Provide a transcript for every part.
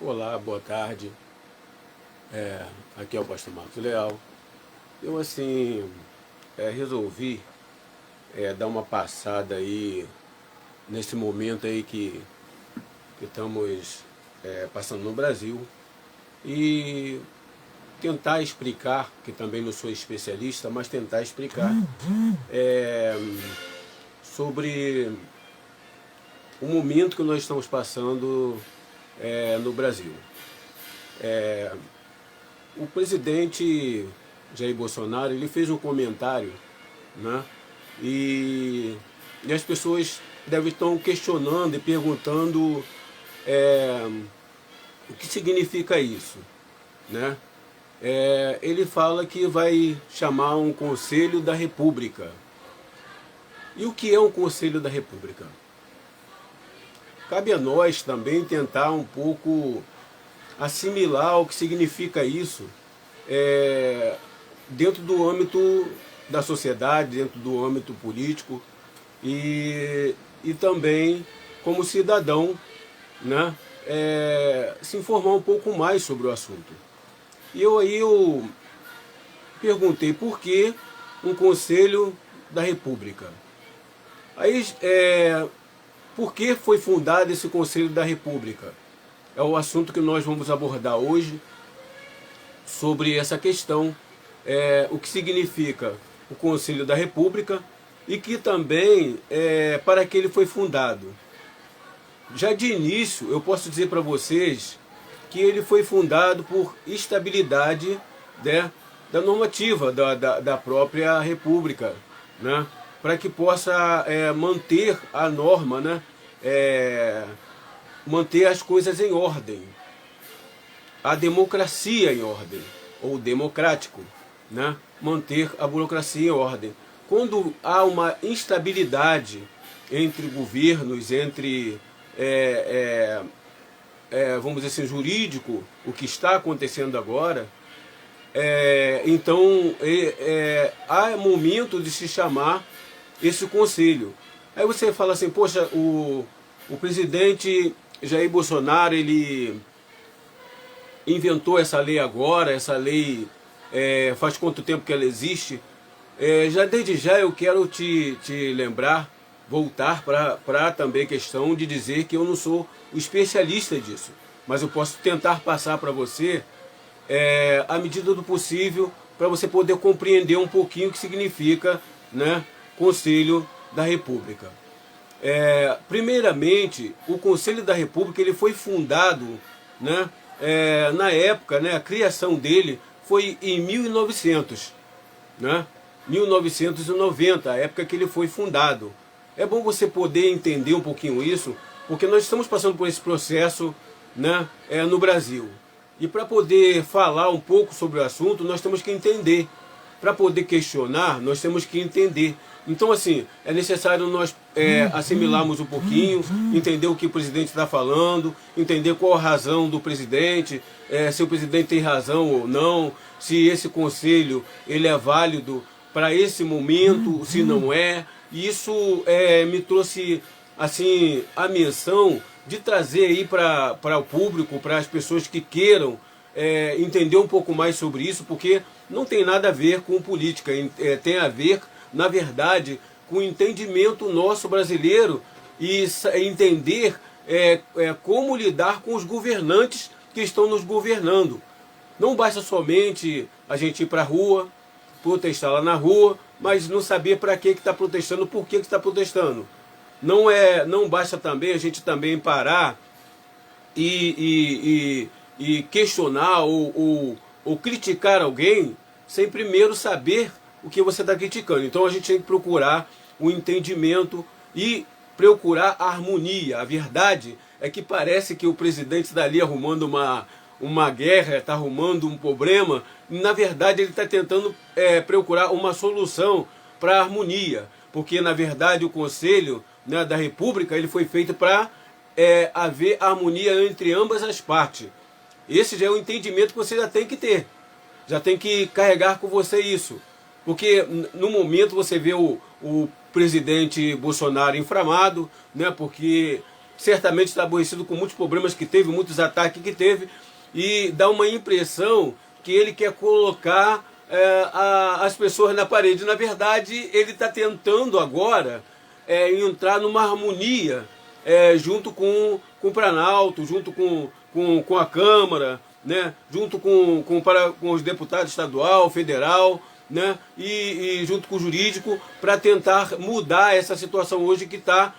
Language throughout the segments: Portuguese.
Olá, boa tarde. Aqui é o Pastor Marcos Leal. Eu resolvi dar uma passada aí nesse momento aí que estamos passando no Brasil e tentar explicar, que também não sou especialista, mas tentar explicar sobre o momento que nós estamos passando no Brasil. O presidente Jair Bolsonaro, ele fez um comentário, né? E as pessoas devem estar questionando e perguntando o que significa isso, né? Ele fala que vai chamar um Conselho da República. E o que é um Conselho da República? Cabe a nós também tentar um pouco assimilar o que significa isso dentro do âmbito da sociedade, dentro do âmbito político e também como cidadão, né, se informar um pouco mais sobre o assunto. E eu perguntei por que um Conselho da República. Aí, por que foi fundado esse Conselho da República? É o assunto que nós vamos abordar hoje, sobre essa questão, o que significa o Conselho da República e que também para que ele foi fundado. Já de início, eu posso dizer para vocês que ele foi fundado por estabilidade, né, da normativa da própria República, né, para que possa manter a norma, né, manter as coisas em ordem, a democracia em ordem, ou democrático, né, manter a burocracia em ordem. Quando há uma instabilidade entre governos, entre, vamos dizer assim, jurídico, o que está acontecendo agora, então há momento de se chamar esse conselho. Aí você fala assim, poxa, o presidente Jair Bolsonaro, ele inventou essa lei agora, essa lei faz quanto tempo que ela existe? Desde já eu quero te lembrar, voltar para também a questão de dizer que eu não sou o especialista disso, mas eu posso tentar passar para você, à medida do possível, para você poder compreender um pouquinho o que significa, né, Conselho da República. Primeiramente, o Conselho da República ele foi fundado, né, na época, né, a criação dele foi em 1900, né, 1990, a época que ele foi fundado. É bom você poder entender um pouquinho isso, porque nós estamos passando por esse processo, né, no Brasil. E para poder falar um pouco sobre o assunto, nós temos que entender. Para poder questionar, nós temos que entender. Então, assim, é necessário nós assimilarmos um pouquinho, entender o que o presidente está falando, entender qual a razão do presidente, se o presidente tem razão ou não, se esse conselho ele é válido para esse momento, se não é. E isso me trouxe assim a menção de trazer aí para o público, para as pessoas que queiram entender um pouco mais sobre isso, porque não tem nada a ver com política, tem a ver, na verdade, com o entendimento nosso brasileiro e entender como lidar com os governantes que estão nos governando. Não basta somente a gente ir para a rua, protestar lá na rua, mas não saber para que está protestando, por que está protestando. Não basta também a gente também parar e questionar ou criticar alguém sem primeiro saber o que você está criticando. Então a gente tem que procurar o entendimento e procurar a harmonia. A verdade é que parece que o presidente está ali arrumando uma guerra, está arrumando um problema. Na verdade ele está tentando procurar uma solução para a harmonia. Porque na verdade o Conselho, né, da República ele foi feito para haver harmonia entre ambas as partes. Esse já é o entendimento que você já tem que ter. Já tem que carregar com você isso. Porque no momento você vê o presidente Bolsonaro inflamado, né, porque certamente está aborrecido com muitos problemas que teve, muitos ataques que teve, e dá uma impressão que ele quer colocar as pessoas na parede. Na verdade, ele está tentando agora entrar numa harmonia junto com o Planalto, junto com a Câmara, né, junto com os deputados estadual, federal, né, e junto com o jurídico, para tentar mudar essa situação hoje que tá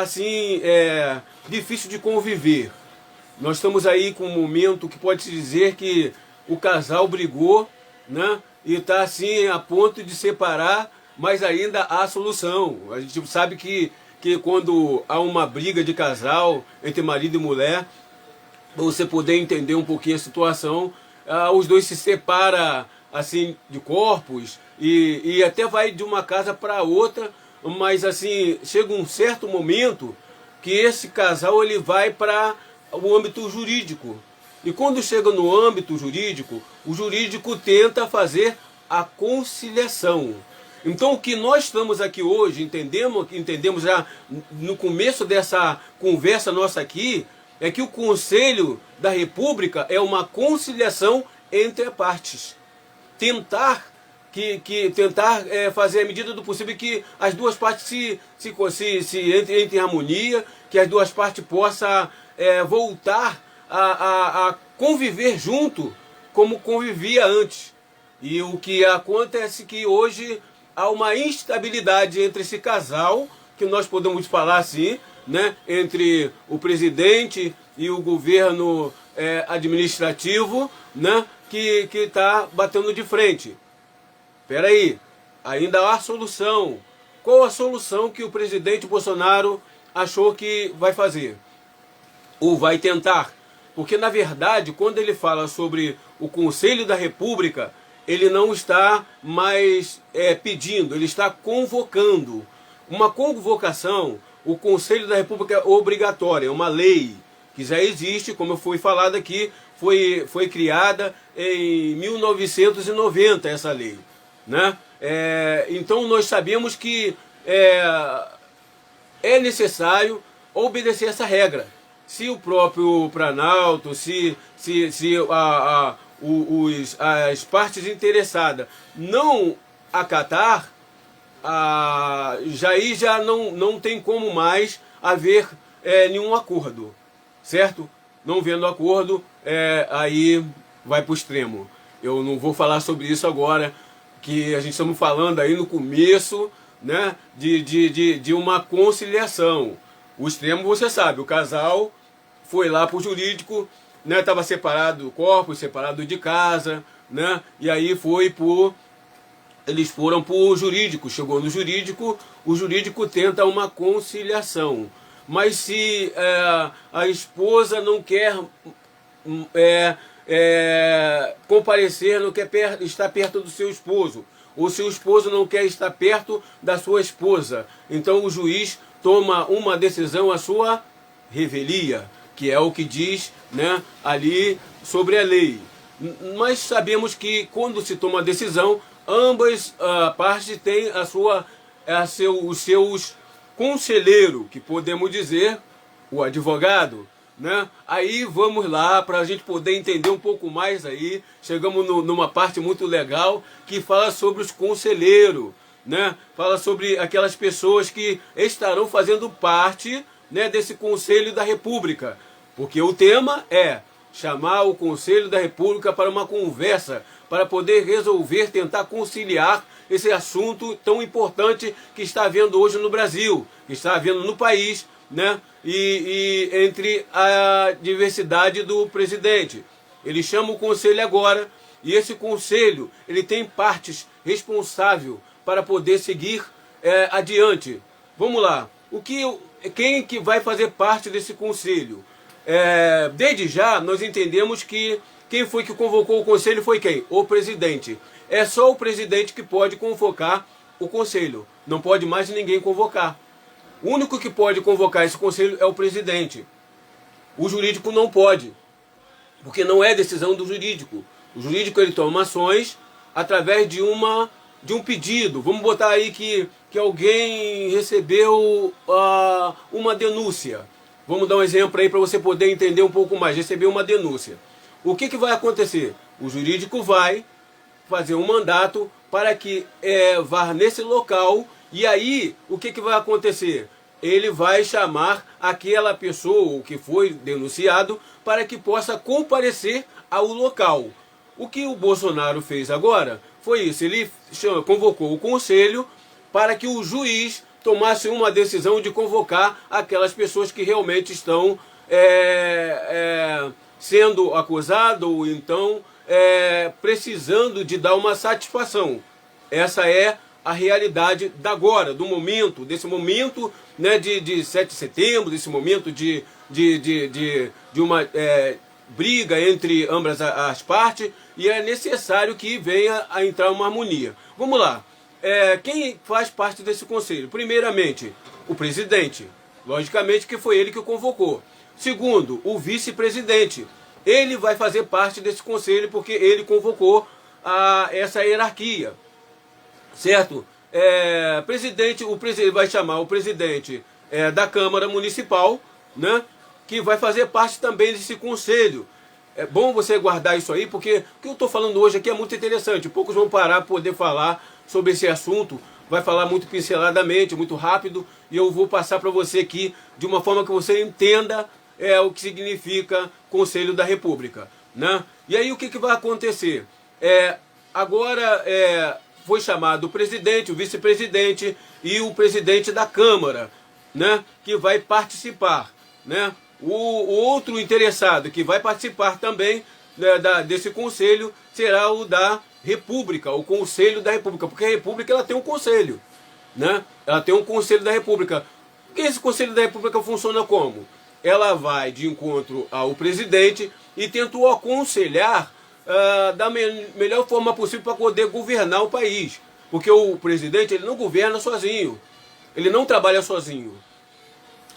assim, difícil de conviver. Nós estamos aí com um momento que pode-se dizer que o casal brigou, né, e está assim a ponto de separar, mas ainda há solução. A gente sabe que quando há uma briga de casal entre marido e mulher, para você poder entender um pouquinho a situação, os dois se separam assim de corpos e até vai de uma casa para outra, mas assim chega um certo momento que esse casal ele vai para o âmbito jurídico. E quando chega no âmbito jurídico, o jurídico tenta fazer a conciliação. Então o que nós estamos aqui hoje, entendemos já no começo dessa conversa nossa aqui, é que o Conselho da República é uma conciliação entre as partes. Tentar fazer a medida do possível que as duas partes se entrem em harmonia, que as duas partes possam voltar a conviver junto como convivia antes. E o que acontece é que hoje há uma instabilidade entre esse casal, que nós podemos falar assim, né, entre o presidente e o governo administrativo, né, que está batendo de frente. Espera aí, ainda há solução. Qual a solução que o presidente Bolsonaro achou que vai fazer? Ou vai tentar? Porque, na verdade, quando ele fala sobre o Conselho da República, ele não está mais pedindo, ele está convocando. Uma convocação, o Conselho da República é obrigatória, é uma lei que já existe, como foi falado aqui, foi criada em 1990 essa lei, né? Então nós sabemos que é necessário obedecer essa regra. Se o próprio Planalto, se as partes interessadas não acatar, já não tem como mais haver nenhum acordo, certo? Não vendo acordo, aí vai para o extremo. Eu não vou falar sobre isso agora, que a gente estamos falando aí no começo, né, de uma conciliação. O extremo você sabe, o casal foi lá para o jurídico, né, estava separado do corpo, separado de casa, né, e aí eles foram para o jurídico, chegou no jurídico, o jurídico tenta uma conciliação. Mas se a esposa não quer comparecer, não quer estar perto do seu esposo, ou se o esposo não quer estar perto da sua esposa, então o juiz toma uma decisão à sua revelia, que é o que diz, né, ali sobre a lei. Mas sabemos que quando se toma a decisão, ambas partes têm os seus conselheiros, que podemos dizer o advogado, né? Aí vamos lá para a gente poder entender um pouco mais aí. Chegamos numa parte muito legal que fala sobre os conselheiros, né? Fala sobre aquelas pessoas que estarão fazendo parte, né, desse Conselho da República, porque o tema é chamar o Conselho da República para uma conversa, para poder resolver, tentar conciliar esse assunto tão importante que está havendo hoje no Brasil, que está havendo no país, né? E entre a diversidade do presidente. Ele chama o conselho agora, e esse conselho ele tem partes responsáveis para poder seguir adiante. Vamos lá. Quem que vai fazer parte desse conselho? Desde já nós entendemos que quem foi que convocou o conselho foi quem? O presidente. É só o presidente que pode convocar o conselho. Não pode mais ninguém convocar. O único que pode convocar esse conselho é o presidente. O jurídico não pode, porque não é decisão do jurídico. O jurídico ele toma ações através de um pedido. Vamos botar aí que alguém recebeu uma denúncia. Vamos dar um exemplo aí para você poder entender um pouco mais. Recebeu uma denúncia. O que vai acontecer? O jurídico vai fazer um mandato para que vá nesse local, e aí o que vai acontecer? Ele vai chamar aquela pessoa que foi denunciado para que possa comparecer ao local. O que o Bolsonaro fez agora foi isso, ele convocou o conselho para que o juiz tomasse uma decisão de convocar aquelas pessoas que realmente estão sendo acusadas ou então precisando de dar uma satisfação. Essa é a realidade da agora, do momento, desse momento, né, de 7 de setembro, desse momento de uma briga entre ambas as partes, e é necessário que venha a entrar uma harmonia. Vamos lá. Quem faz parte desse conselho? Primeiramente, o presidente. Logicamente que foi ele que o convocou. Segundo, o vice-presidente. Ele vai fazer parte desse conselho porque ele convocou essa hierarquia. Certo? O presidente vai chamar o presidente da Câmara Municipal, né, que vai fazer parte também desse conselho. É bom você guardar isso aí, porque o que eu estou falando hoje aqui é muito interessante. Poucos vão parar para poder falar sobre esse assunto. Vai falar muito pinceladamente, muito rápido, e eu vou passar para você aqui de uma forma que você entenda o que significa Conselho da República, né? E aí o que vai acontecer? Agora foi chamado o presidente, o vice-presidente e o presidente da Câmara, né, que vai participar, né? O outro interessado que vai participar também, né, desse conselho será o da República, o Conselho da República, porque a República ela tem um conselho, né? Ela tem um Conselho da República. Porque esse Conselho da República funciona como? Ela vai de encontro ao presidente e tenta o aconselhar da melhor forma possível para poder governar o país. Porque o presidente ele não governa sozinho, ele não trabalha sozinho.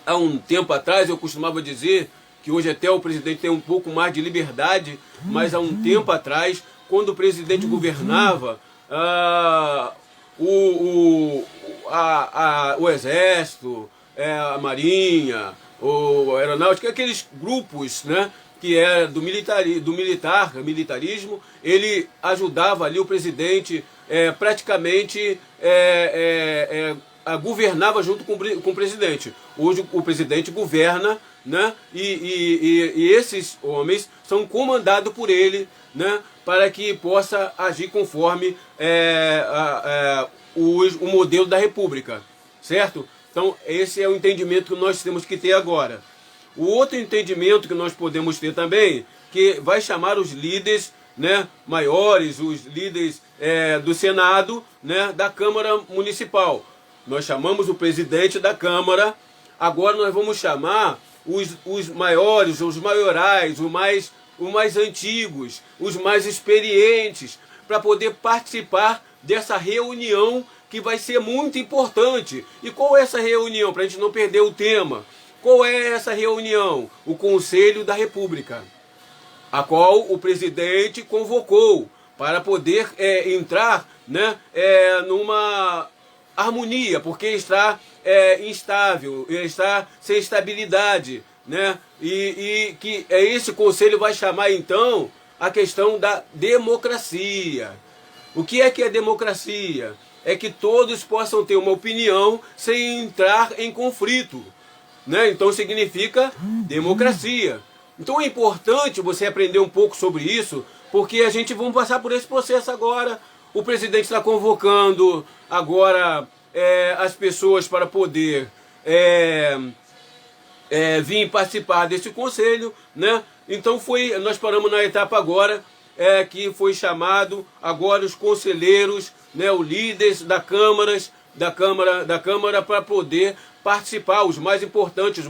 Há um tempo atrás eu costumava dizer que hoje até o presidente tem um pouco mais de liberdade, mas há um tempo atrás, quando o presidente governava, o Exército, a Marinha, a Aeronáutica, aqueles grupos, né, que é do militarismo, ele ajudava ali o presidente praticamente governava junto com o presidente. Hoje o presidente governa, né, e esses homens são comandados por ele, né, para que possa agir conforme o modelo da República, certo? Então esse é o entendimento que nós temos que ter agora. O outro entendimento que nós podemos ter também, que vai chamar os líderes, né, maiores, os líderes do Senado, né, da Câmara Municipal. Nós chamamos o presidente da Câmara, agora nós vamos chamar os maiores, os maiorais, os mais antigos, os mais experientes, para poder participar dessa reunião que vai ser muito importante. E qual é essa reunião, para a gente não perder o tema? Qual é essa reunião? O Conselho da República, a qual o presidente convocou para poder entrar, né, numa harmonia, porque está instável, está sem estabilidade, né? E que esse conselho vai chamar então a questão da democracia. O que é democracia? É que todos possam ter uma opinião sem entrar em conflito, né? Então significa democracia. Então é importante você aprender um pouco sobre isso, porque a gente vai passar por esse processo agora. O presidente está convocando agora as pessoas para poder vir participar desse conselho, né? Então nós paramos na etapa agora que foi chamado agora os conselheiros, né, os líderes da Câmara para poder participar, os mais importantes,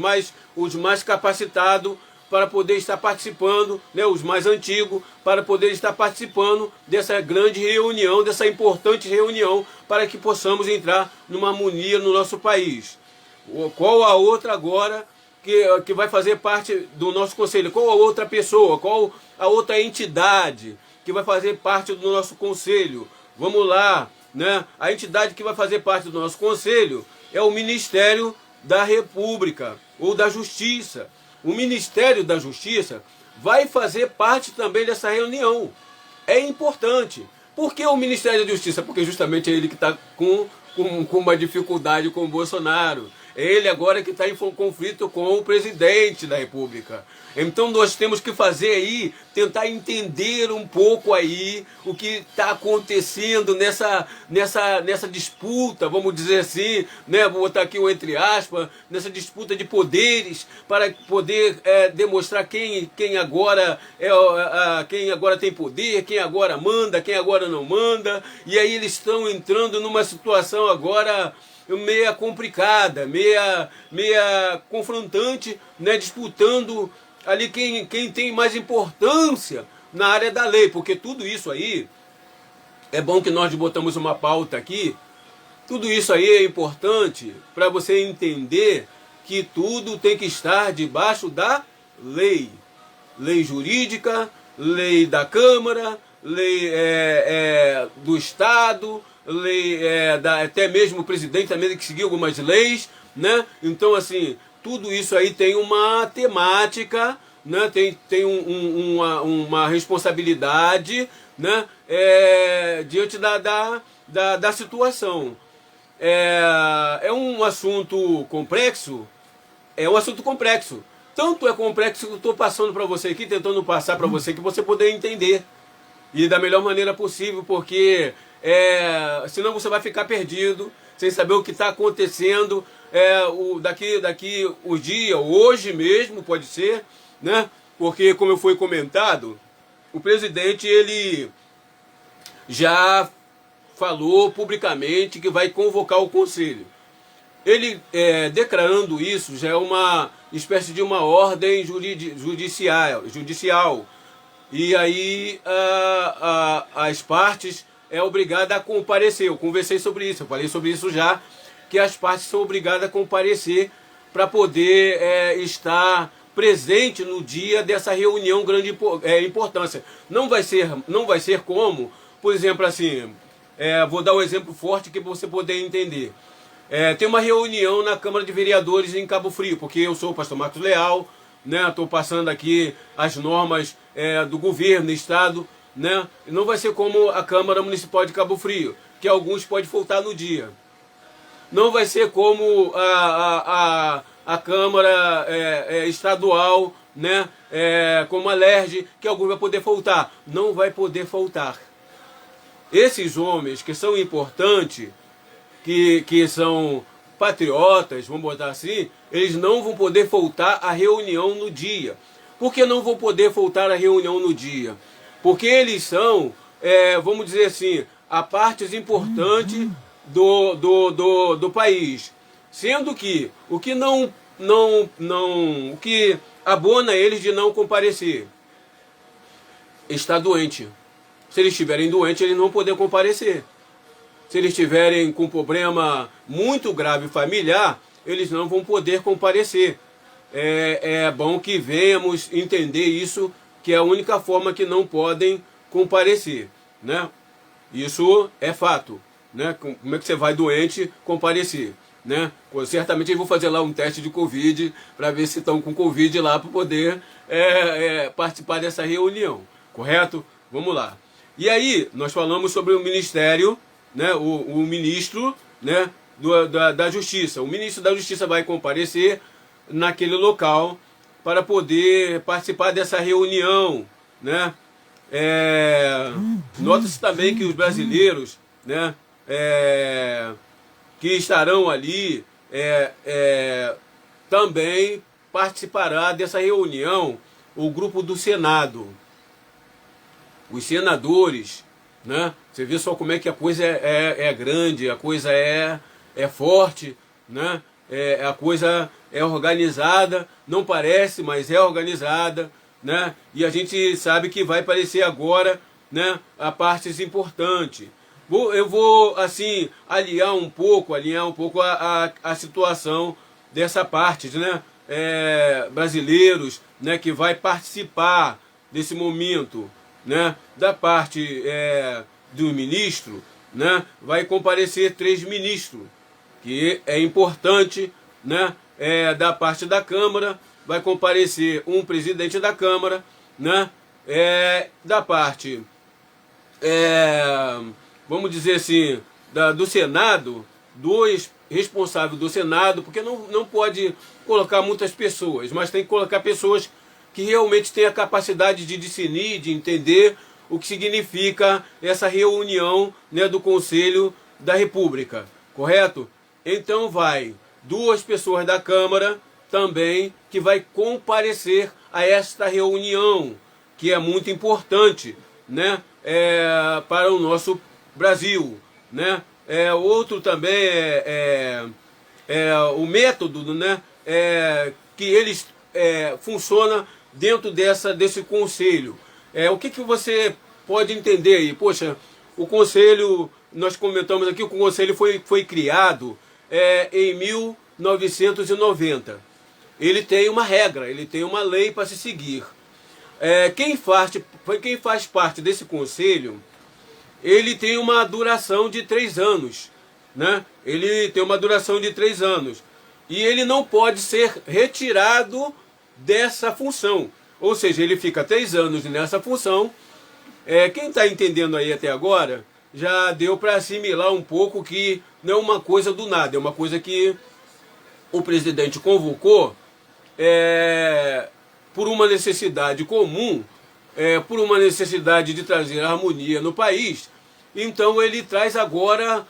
os mais capacitados para poder estar participando, né, os mais antigos, para poder estar participando dessa grande reunião, dessa importante reunião, para que possamos entrar numa harmonia no nosso país. Qual a outra agora que vai fazer parte do nosso conselho? Qual a outra pessoa? Qual a outra entidade que vai fazer parte do nosso conselho? Vamos lá, né? A entidade que vai fazer parte do nosso conselho é o Ministério da República. ou da Justiça. O Ministério da Justiça vai fazer parte também dessa reunião. É importante. Por que o Ministério da Justiça? Porque justamente é ele que está com uma dificuldade com o Bolsonaro. É ele agora que está em conflito com o presidente da República. Então nós temos que fazer aí, tentar entender um pouco aí o que está acontecendo nessa disputa, vamos dizer assim, né? Vou botar aqui um entre aspas, nessa disputa de poderes, para poder demonstrar quem agora quem agora tem poder, quem agora manda, quem agora não manda. E aí eles estão entrando numa situação agora meia complicada, meia confrontante, né? Disputando ali quem tem mais importância na área da lei, porque tudo isso aí, é bom que nós botamos uma pauta aqui, tudo isso aí é importante para você entender que tudo tem que estar debaixo da lei. Lei jurídica, lei da Câmara, lei do Estado, lei até mesmo o presidente também tem que seguir algumas leis, né? Então assim, tudo isso aí tem uma temática, né? Tem uma responsabilidade, né? Diante da situação. É um assunto complexo? É um assunto complexo. Tanto é complexo que eu estou passando para você aqui, tentando passar para você, que você poder entender. E da melhor maneira possível, porque senão você vai ficar perdido, sem saber o que está acontecendo. Daqui o dia, hoje mesmo pode ser, né? Porque como foi comentado, o presidente ele já falou publicamente que vai convocar o conselho. Ele declarando isso já é uma espécie de uma ordem judicial. E aí as partes obrigadas a comparecer. Eu conversei sobre isso, eu falei sobre isso já, que as partes são obrigadas a comparecer para poder estar presente no dia dessa reunião grande importância. Não vai ser como, por exemplo, assim, vou dar um exemplo forte que você poder entender. Tem uma reunião na Câmara de Vereadores em Cabo Frio, porque eu sou o pastor Marcos Leal, né? Estou passando aqui as normas do governo, do Estado, né? Não vai ser como a Câmara Municipal de Cabo Frio, que alguns podem faltar no dia. Não vai ser como a Câmara Estadual, né? Como a LERJ, que alguns vai poder faltar. Não vai poder faltar. Esses homens que são importantes, que são patriotas, vamos botar assim, eles não vão poder faltar à reunião no dia. Por que não vão poder faltar à reunião no dia? Porque eles são, vamos dizer assim, a parte importante do país. Sendo que o que o que abona eles de não comparecer está doente. Se eles estiverem doentes, eles não vão poder comparecer. Se eles estiverem com problema muito grave familiar, eles não vão poder comparecer. É bom que venhamos entender isso, que é a única forma que não podem comparecer, né? Isso é fato, né? Como é que você vai doente comparecer, né? Certamente eles vão fazer lá um teste de Covid para ver se estão com Covid lá para poder participar dessa reunião, correto? Vamos lá. E aí nós falamos sobre o ministério, né? O ministro, né? da Justiça. O ministro da Justiça vai comparecer naquele local para poder participar dessa reunião, né? Nota-se também que os brasileiros, né? Que estarão ali também participará dessa reunião o grupo do Senado, os senadores, né? Você vê só como é que a coisa é grande, a coisa é forte, né? A coisa é organizada, não parece, mas é organizada, né? E a gente sabe que vai aparecer agora, né, a partes importantes. Eu vou assim alinhar um pouco a situação dessa parte, né? Brasileiros, né, que vai participar desse momento, né? Da parte do ministro, né? Vai comparecer 3 ministros, que é importante, né? da parte da Câmara, vai comparecer um presidente da Câmara, né? Da parte, vamos dizer assim, do Senado, dois responsáveis do Senado, porque não pode colocar muitas pessoas, mas tem que colocar pessoas que realmente têm a capacidade de discernir, de entender o que significa essa reunião, né, do Conselho da República, correto? Então vai duas pessoas da Câmara também que vai comparecer a esta reunião, que é muito importante, né, para o nosso Brasil, né? Outro também o método, né, que eles funciona dentro desse conselho. O que você pode entender aí? Poxa, o conselho, nós comentamos aqui, o conselho foi criado em 1990. Ele tem uma regra, ele tem uma lei para se seguir. Quem faz parte desse conselho, ele tem uma duração de 3 anos, né? Ele tem uma duração de 3 anos. E ele não pode ser retirado dessa função. Ou seja, ele fica 3 anos nessa função. Quem está entendendo aí até agora, já deu para assimilar um pouco que não é uma coisa do nada, é uma coisa que o presidente convocou por uma necessidade comum, por uma necessidade de trazer harmonia no país. Então ele traz agora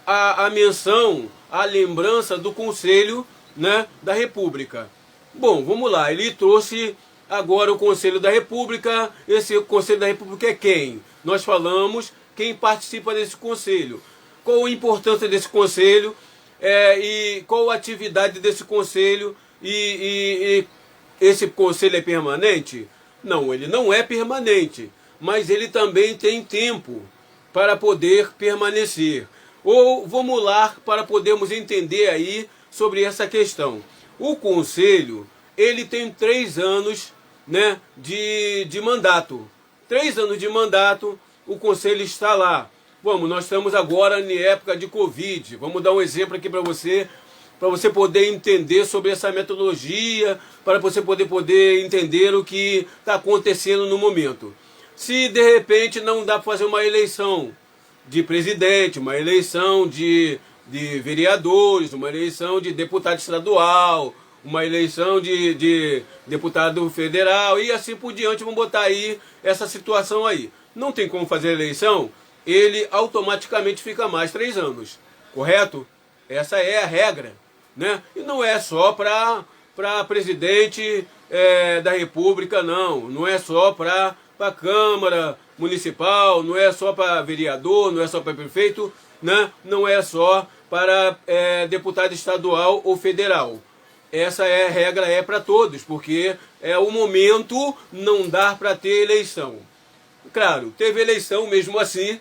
a menção, a lembrança do Conselho, né, da República. Bom, vamos lá, ele trouxe agora o Conselho da República. Esse Conselho da República é quem? Nós falamos quem participa desse Conselho. Qual a importância desse Conselho e qual a atividade desse Conselho e esse Conselho é permanente? Não, ele não é permanente, mas ele também tem tempo para poder permanecer. Ou vamos lá para podermos entender aí sobre essa questão. O Conselho, ele tem 3 anos, né, de mandato. 3 anos de mandato, o Conselho está lá. Nós estamos agora em época de Covid. Vamos dar um exemplo aqui para você poder entender sobre essa metodologia, para você poder entender o que está acontecendo no momento. Se de repente não dá para fazer uma eleição de presidente, uma eleição de vereadores, uma eleição de deputado estadual, uma eleição de deputado federal e assim por diante, vamos botar aí essa situação aí. Não tem como fazer eleição, ele automaticamente fica mais 3 anos, correto? Essa é a regra, né? E não é só para presidente da República, não é só para Câmara Municipal, não é só para vereador, não é só para prefeito, né? Não é só para deputado estadual ou federal. Essa regra é para todos, porque o momento não dá para ter eleição. Claro, teve eleição mesmo assim,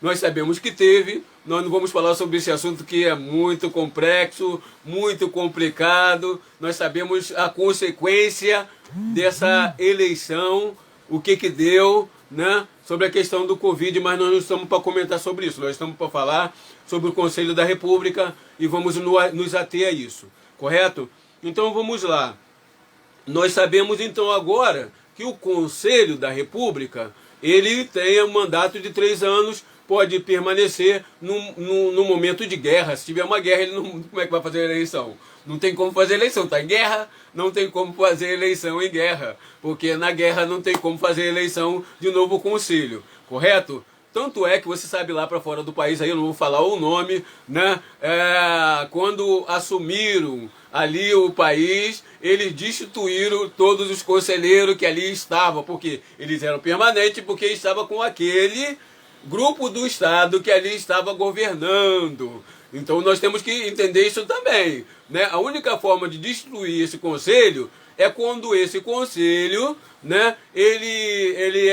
nós sabemos que teve, nós não vamos falar sobre esse assunto que é muito complexo, muito complicado, nós sabemos a consequência dessa eleição, o que deu, né, sobre a questão do Covid, mas nós não estamos para comentar sobre isso, nós estamos para falar sobre o Conselho da República e vamos nos ater a isso, correto? Então vamos lá. Nós sabemos então agora que o Conselho da República, ele tem um mandato de 3 anos, pode permanecer no momento de guerra. Se tiver uma guerra, ele não, como é que vai fazer eleição? Não tem como fazer eleição, está em guerra, não tem como fazer eleição em guerra, porque na guerra não tem como fazer eleição de novo conselho, correto? Tanto é que você sabe lá para fora do país, aí eu não vou falar o nome, né? Quando assumiram ali o país, eles destituíram todos os conselheiros que ali estavam, porque eles eram permanentes, porque estavam com aquele grupo do Estado que ali estava governando. Então nós temos que entender isso também, né? A única forma de destruir esse conselho é quando esse conselho, né, ele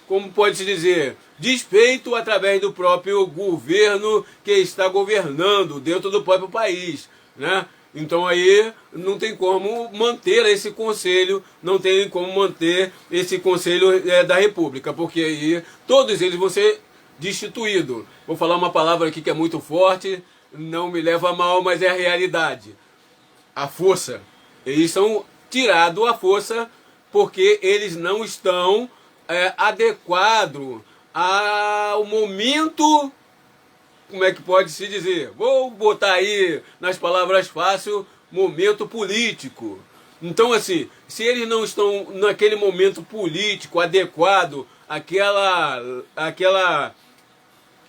como pode-se dizer, desfeito através do próprio governo que está governando dentro do próprio país, né? Então aí não tem como manter esse conselho, não tem como manter esse conselho da República, porque aí todos eles vão ser destituídos. Vou falar uma palavra aqui que é muito forte, não me leva a mal, mas é a realidade. A força. Eles são tirados à força porque eles não estão adequados ao momento, como é que pode se dizer? Vou botar aí nas palavras fáceis, momento político. Então, assim, se eles não estão naquele momento político adequado àquela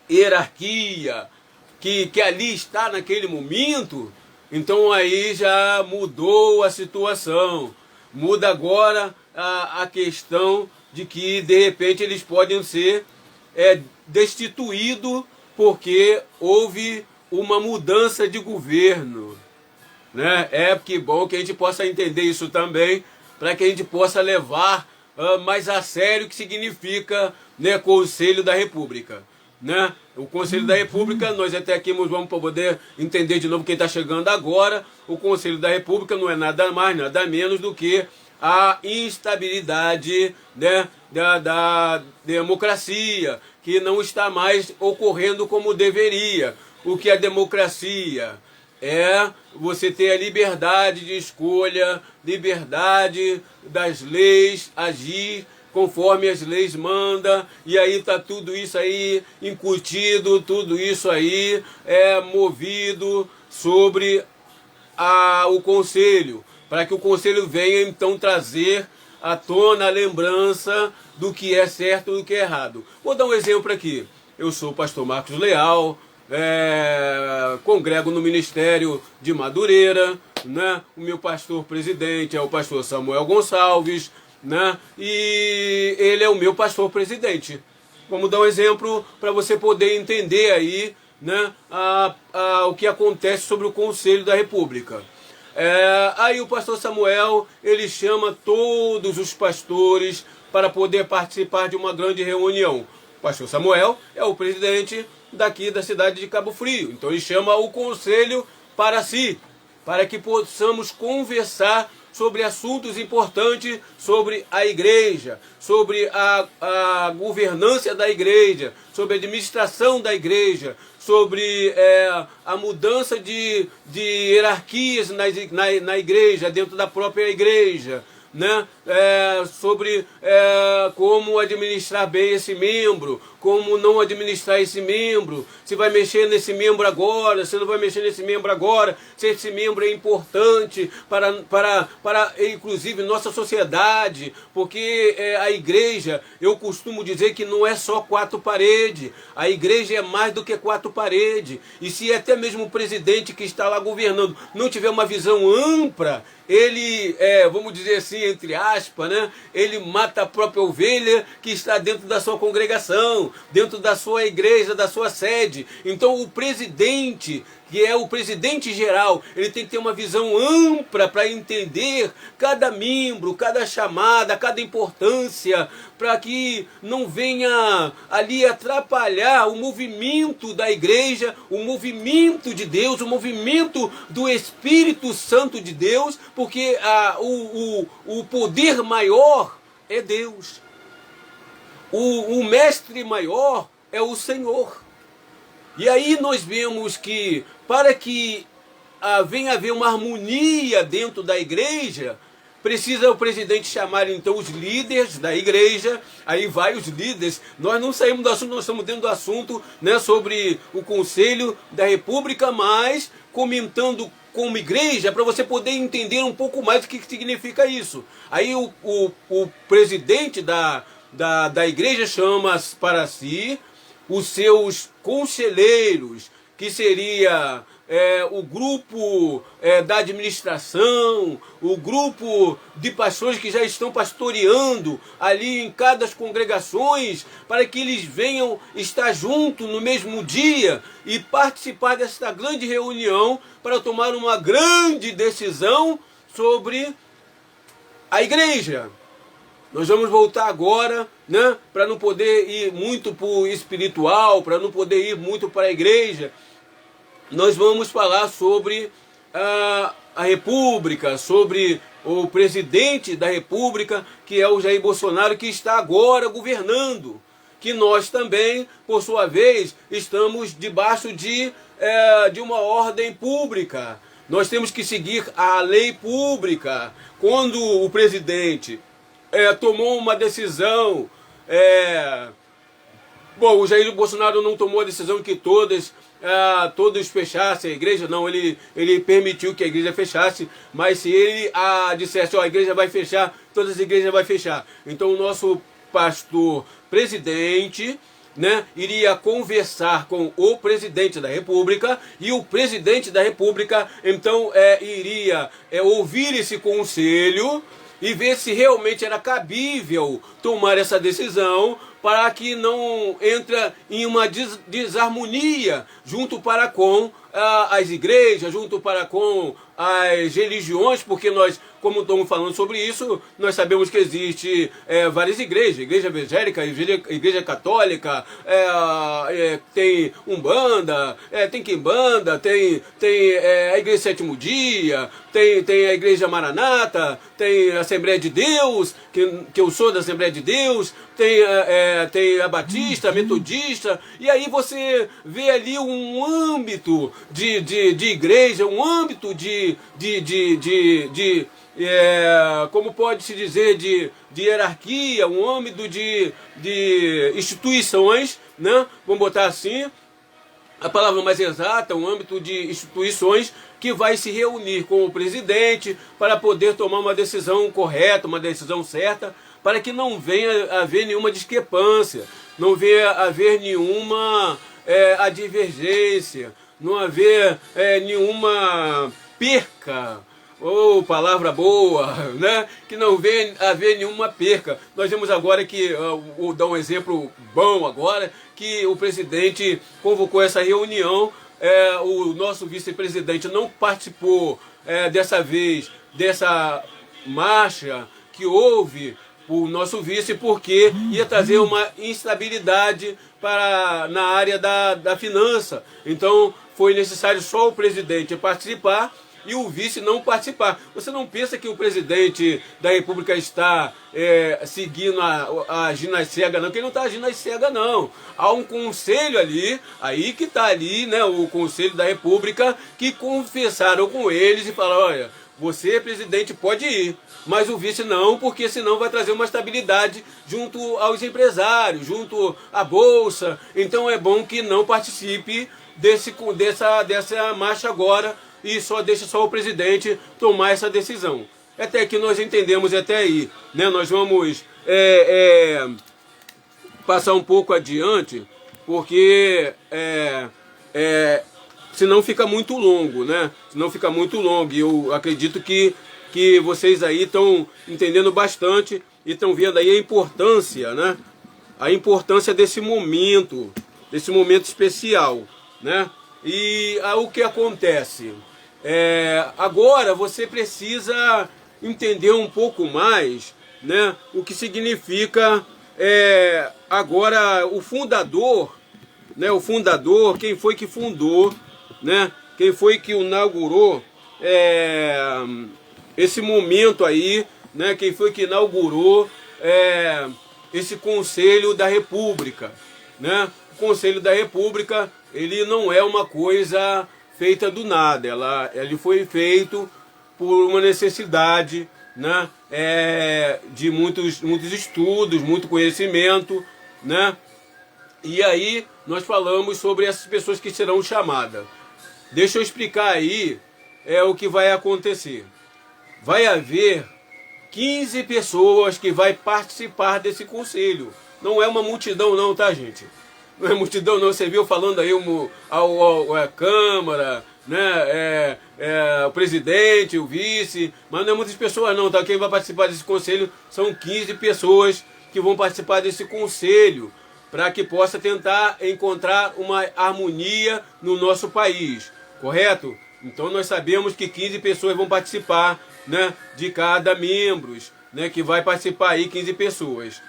hierarquia que ali está naquele momento, então aí já mudou a situação. Muda agora a questão de que, de repente, eles podem ser destituídos porque houve uma mudança de governo. Né? Que bom que a gente possa entender isso também, para que a gente possa levar mais a sério o que significa, né, Conselho da República. Né? O Conselho da República, nós até aqui vamos poder entender de novo quem está chegando agora. O Conselho da República não é nada mais, nada menos do que a instabilidade, né, da democracia, que não está mais ocorrendo como deveria. O que é democracia? É você ter a liberdade de escolha, liberdade das leis, agir conforme as leis mandam, e aí está tudo isso aí incutido, tudo isso aí é movido sobre o Conselho, para que o Conselho venha então trazer à tona a lembrança do que é certo e do que é errado. Vou dar um exemplo aqui. Eu sou o pastor Marcos Leal, congrego no Ministério de Madureira, né? O meu pastor presidente é o pastor Samuel Gonçalves, né? E ele é o meu pastor presidente. Vamos dar um exemplo para você poder entender aí, né, o que acontece sobre o Conselho da República. Aí o pastor Samuel, ele chama todos os pastores para poder participar de uma grande reunião. O pastor Samuel é o presidente daqui da cidade de Cabo Frio. Então ele chama o conselho para si, para que possamos conversar sobre assuntos importantes sobre a igreja, sobre a governança da igreja, sobre a administração da igreja, sobre a mudança de hierarquias na igreja, dentro da própria igreja, né? Sobre como administrar bem esse membro, como não administrar esse membro, se vai mexer nesse membro agora, se não vai mexer nesse membro agora, se esse membro é importante para inclusive nossa sociedade, porque a igreja, eu costumo dizer que não é só quatro paredes, a igreja é mais do que quatro paredes, e se até mesmo o presidente que está lá governando não tiver uma visão ampla, ele, vamos dizer assim, entre aspas, né? Ele mata a própria ovelha que está dentro da sua congregação, dentro da sua igreja, da sua sede. Então o presidente, que é o presidente geral, ele tem que ter uma visão ampla para entender cada membro, cada chamada, cada importância, para que não venha ali atrapalhar o movimento da igreja, o movimento de Deus, o movimento do Espírito Santo de Deus, porque o poder maior é Deus. O mestre maior é o Senhor. E aí nós vemos que para que venha haver uma harmonia dentro da igreja, precisa o presidente chamar então os líderes da igreja. Aí vai os líderes, nós não saímos do assunto, nós estamos dentro do assunto, né, sobre o Conselho da República, mas comentando como igreja, para você poder entender um pouco mais o que significa isso. Aí o presidente da igreja chama para si os seus conselheiros, que seria o grupo da administração, o grupo de pastores que já estão pastoreando ali em cada das congregações, para que eles venham estar juntos no mesmo dia e participar desta grande reunião para tomar uma grande decisão sobre a igreja. Nós vamos voltar agora, né, para não poder ir muito para o espiritual, para não poder ir muito para a igreja. Nós vamos falar sobre a República, sobre o presidente da República, que é o Jair Bolsonaro, que está agora governando. que nós também, por sua vez, estamos debaixo de uma ordem pública. Nós temos que seguir a lei pública. Quando o presidente tomou uma decisão, bom, o Jair Bolsonaro não tomou a decisão que todos fechassem a igreja, não, ele permitiu que a igreja fechasse, mas se ele dissesse, ó, a igreja vai fechar, todas as igrejas vão fechar. Então o nosso pastor presidente, né, iria conversar com o presidente da República, e o presidente da República então iria ouvir esse conselho e ver se realmente era cabível tomar essa decisão, para que não entre em uma desarmonia junto para com as igrejas, junto para com as religiões, porque nós, como estamos falando sobre isso, nós sabemos que existe várias igrejas, igreja evangélica, igreja católica, tem Umbanda, tem Quimbanda, tem a igreja Sétimo Dia, tem a igreja Maranata, tem a Assembleia de Deus, que eu sou da Assembleia de Deus, tem a Batista, a Metodista, e aí você vê ali um âmbito de igreja, um âmbito como pode-se dizer, de hierarquia, um âmbito de instituições, né? Vamos botar assim, a palavra mais exata, um âmbito de instituições que vai se reunir com o presidente para poder tomar uma decisão correta, uma decisão certa, para que não venha haver nenhuma discrepância, não venha haver nenhuma advergência, não haver nenhuma perca, ou palavra boa, né? Que não venha haver nenhuma perca. Nós vemos agora que, vou dar um exemplo bom agora, que o presidente convocou essa reunião, o nosso vice-presidente não participou dessa vez, dessa marcha que houve o nosso vice, porque ia trazer uma instabilidade na área da finança. Então foi necessário só o presidente participar e o vice não participar. Você não pensa que o presidente da República está seguindo, agindo às cegas, não, que ele não está agindo às cegas, não. Há um conselho ali, aí que está ali, né, o Conselho da República, que confessaram com eles e falaram, olha, você, presidente, pode ir, mas o vice não, porque senão vai trazer uma estabilidade junto aos empresários, junto à Bolsa. Então é bom que não participe dessa marcha agora, e deixa só o presidente tomar essa decisão. Até que nós entendemos até aí, né? Nós vamos passar um pouco adiante, porque senão fica muito longo, né? Senão fica muito longo, e eu acredito que vocês aí estão entendendo bastante e estão vendo aí a importância, né? A importância desse momento especial, né? E o que acontece? Agora você precisa entender um pouco mais, né, o que significa agora o fundador, né, quem foi que fundou, né, quem foi que inaugurou esse momento aí, né, quem foi que inaugurou esse Conselho da República, né? O Conselho da República, ele não é uma coisa feita do nada, ele foi feito por uma necessidade, né, de muitos estudos, muito conhecimento, né? E aí nós falamos sobre essas pessoas que serão chamadas. Deixa eu explicar aí o que vai acontecer. Vai haver 15 pessoas que vai participar desse conselho. Não é uma multidão não, tá, gente? Não é multidão não, você viu falando aí a Câmara, né, o presidente, o vice, mas não é muitas pessoas não, tá? Quem vai participar desse conselho são 15 pessoas que vão participar desse conselho, para que possa tentar encontrar uma harmonia no nosso país, correto? Então nós sabemos que 15 pessoas vão participar, né, de cada membro, né, que vai participar aí 15 pessoas.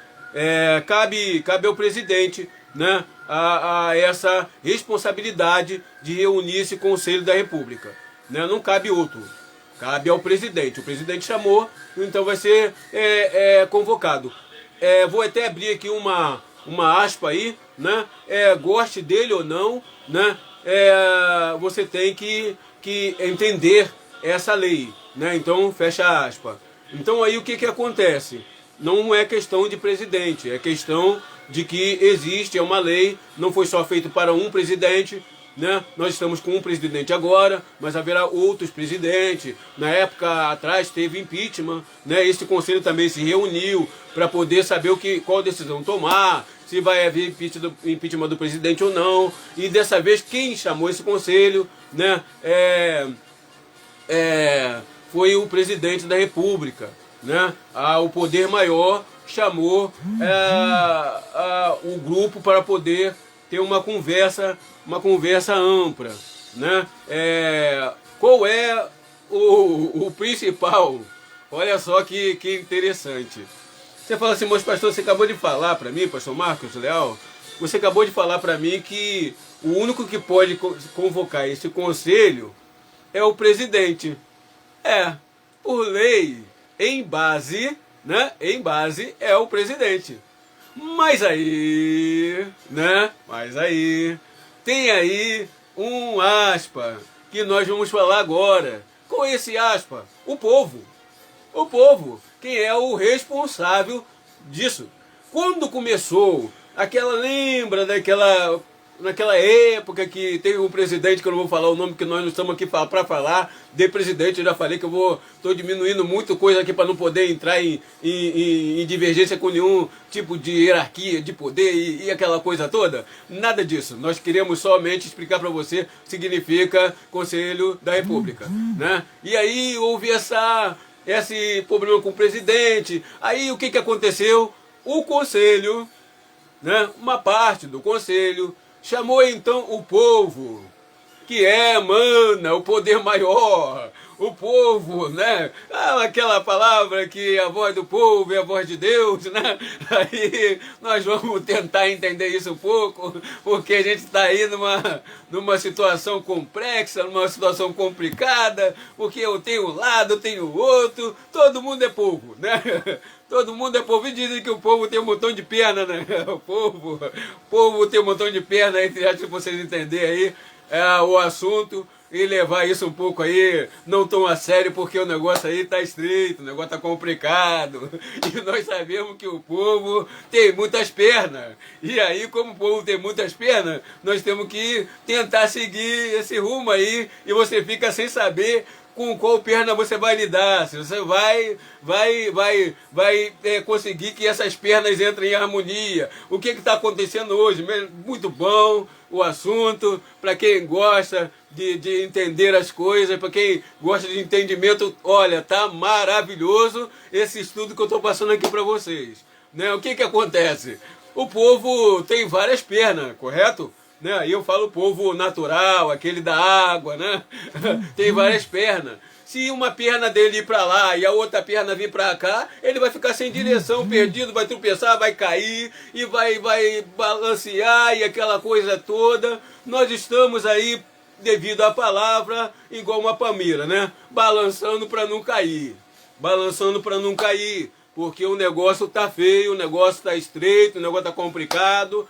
Cabe ao presidente, né, a essa responsabilidade de reunir esse Conselho da República, né? Não cabe outro, cabe ao presidente. O presidente chamou, então vai ser convocado. Vou até abrir aqui uma uma aspa aí, né? Goste dele ou não, né? Você tem que entender essa lei, né? Então, fecha aspa. Então aí o que acontece? Não é questão de presidente, é questão de que existe uma lei, não foi só feito para um presidente, né? Nós estamos com um presidente agora, mas haverá outros presidentes. Na época atrás teve impeachment, né? Esse conselho também se reuniu para poder saber qual decisão tomar, se vai haver impeachment do presidente ou não. E dessa vez quem chamou esse conselho, né? Foi o presidente da República, né? O poder maior chamou o grupo para poder ter uma conversa ampla, né? Qual é o principal? Olha só que interessante. Você fala assim, mas pastor, você acabou de falar para mim, pastor Marcos Leal, você acabou de falar para mim que o único que pode convocar esse conselho é o presidente. Por lei, em base, né? Em base é o presidente. Mas aí, né? Tem aí um aspa que nós vamos falar agora. Com esse aspa, o povo. O povo, quem é o responsável disso. Quando começou, lembra naquela época que teve um presidente, que eu não vou falar o nome, porque nós não estamos aqui para falar de presidente. Eu já falei que estou diminuindo muito coisa aqui para não poder entrar em divergência com nenhum tipo de hierarquia, de poder e aquela coisa toda. Nada disso. Nós queremos somente explicar para você o que significa Conselho da República, né? E aí houve esse problema com o presidente. Aí o que aconteceu? O Conselho, né, uma parte do Conselho, chamou então o povo, que emana o poder maior, o povo, né? Aquela palavra que a voz do povo é a voz de Deus, né? Aí nós vamos tentar entender isso um pouco, porque a gente está aí numa situação complexa, numa situação complicada, porque eu tenho um lado, eu tenho outro, todo mundo é povo, né? Todo mundo é povo. E dizem que o povo tem um montão de perna, né? O povo tem um montão de perna, entre aspas, para vocês entenderem aí o assunto e levar isso um pouco aí, não tão a sério, porque o negócio aí tá estreito, o negócio tá complicado. E nós sabemos que o povo tem muitas pernas. E aí, como o povo tem muitas pernas, nós temos que tentar seguir esse rumo aí, e você fica sem saber com qual perna você vai lidar, se você vai conseguir que essas pernas entrem em harmonia. O que está acontecendo hoje? Muito bom o assunto, para quem gosta de entender as coisas, para quem gosta de entendimento, olha, tá maravilhoso esse estudo que eu estou passando aqui para vocês, né? O que acontece? O povo tem várias pernas, correto? Né? Aí eu falo o povo natural, aquele da água, né? Tem várias pernas. Se uma perna dele ir para lá e a outra perna vir para cá, ele vai ficar sem direção, perdido, vai tropeçar, vai cair e vai balancear e aquela coisa toda. Nós estamos aí, devido à palavra, igual uma palmeira, né? Balançando para não cair. Balançando para não cair, porque o negócio tá feio, o negócio tá estreito, o negócio tá complicado,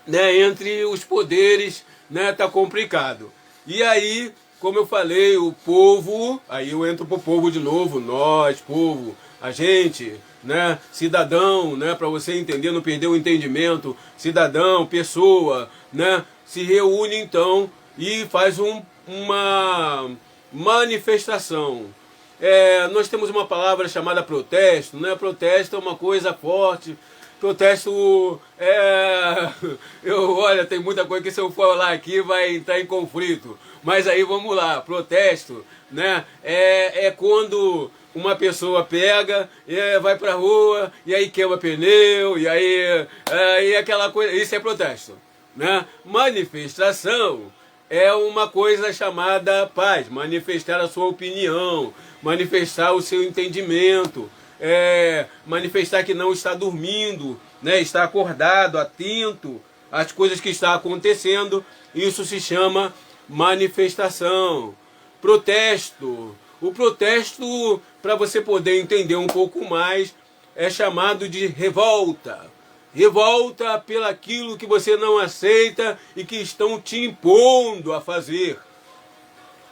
né? Entre os poderes, né? Tá complicado. E aí, como eu falei, o povo, aí eu entro pro povo de novo, nós, povo, a gente, né, cidadão, né, para você entender, não perder o entendimento, cidadão, pessoa, né, se reúne então e faz uma manifestação. Nós temos uma palavra chamada protesto, né? Protesto é uma coisa forte. Protesto olha, tem muita coisa que se eu falar aqui vai entrar em conflito. Mas aí vamos lá, protesto, né? É quando uma pessoa pega, vai pra rua, e aí queima pneu, e aí aquela coisa, isso é protesto, né? Manifestação é uma coisa chamada paz, manifestar a sua opinião, manifestar o seu entendimento, manifestar que não está dormindo, né? Está acordado, atento às coisas que estão acontecendo. Isso se chama manifestação. Protesto. O protesto, para você poder entender um pouco mais, é chamado de revolta. Revolta pelaquilo que você não aceita e que estão te impondo a fazer.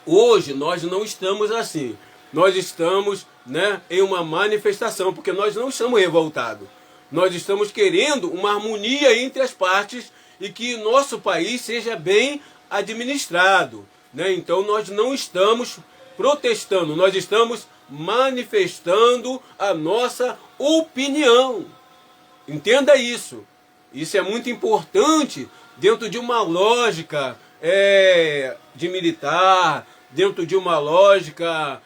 Hoje nós não estamos assim. Nós estamos, né, em uma manifestação, porque nós não estamos revoltados. Nós estamos querendo uma harmonia entre as partes e que nosso país seja bem administrado, né? Então nós não estamos protestando, nós estamos manifestando a nossa opinião. Entenda isso. Isso é muito importante dentro de uma lógica de militar, dentro de uma lógica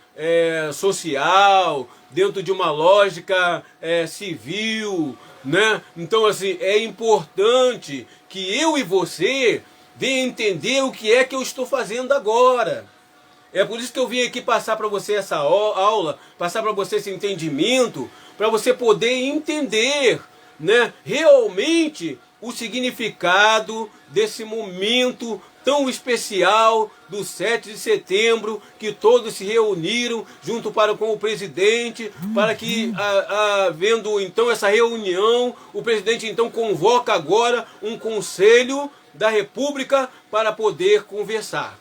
social, dentro de uma lógica civil, né? Então, assim, é importante que eu e você venha entender o que é que eu estou fazendo agora. É por isso que eu vim aqui passar para você essa aula, passar para você esse entendimento, para você poder entender, né, realmente o significado desse momento tão especial do 7 de setembro, que todos se reuniram junto com o presidente, para que, havendo então essa reunião, o presidente então convoca agora um conselho da República para poder conversar,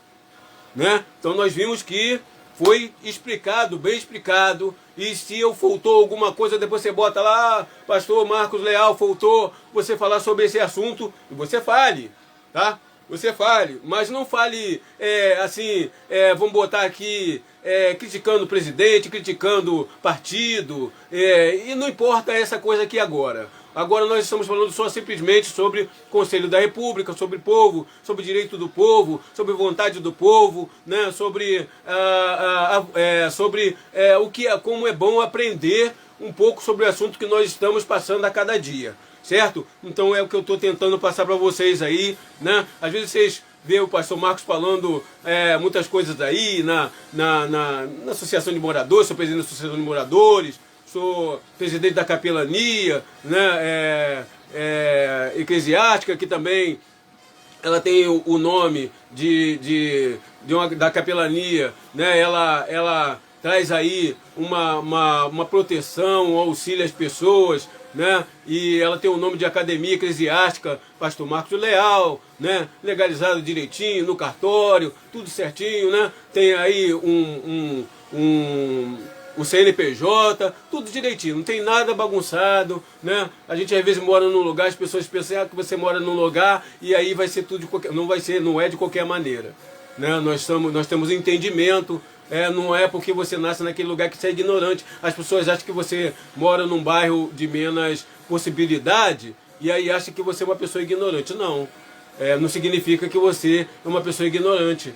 né? Então nós vimos que foi explicado, bem explicado, e se eu faltou alguma coisa, depois você bota lá, pastor Marcos Leal, faltou você falar sobre esse assunto, e você fale, tá? Você fale, mas não fale assim, vamos botar aqui, criticando o presidente, criticando partido, e não importa essa coisa aqui agora. Agora nós estamos falando só simplesmente sobre Conselho da República, sobre povo, sobre direito do povo, sobre vontade do povo, né? Sobre como é bom aprender um pouco sobre o assunto que nós estamos passando a cada dia. Certo? Então é o que eu estou tentando passar para vocês aí, né? Às vezes vocês vê o pastor Marcos falando muitas coisas aí na Associação de Moradores, sou presidente da Associação de Moradores, sou presidente da capelania, né, eclesiástica, que também ela tem o nome da capelania, né? Ela traz aí uma proteção, um auxílio às pessoas, né? E ela tem o nome de Academia Eclesiástica Pastor Marcos Leal, né? Legalizado direitinho no cartório, tudo certinho, né? Tem aí o CNPJ, tudo direitinho, não tem nada bagunçado, né? A gente às vezes mora num lugar, as pessoas pensam que você mora num lugar e aí vai ser tudo de qualquer, não é de qualquer maneira, né? Nós temos entendimento. Não é porque você nasce naquele lugar que você é ignorante. As pessoas acham que você mora num bairro de menos possibilidade e aí acham que você é uma pessoa ignorante. Não, não significa que você é uma pessoa ignorante.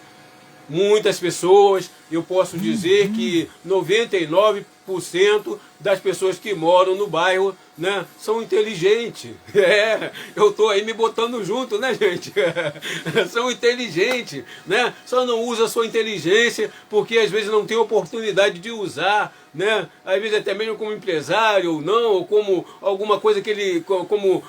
Muitas pessoas, eu posso dizer que 99% das pessoas que moram no bairro, né, são inteligentes. Eu estou aí me botando junto, né, gente? São inteligentes, né? Só não usa a sua inteligência porque às vezes não tem oportunidade de usar, né? Às vezes até mesmo como empresário ou não, ou como alguma coisa que ele, como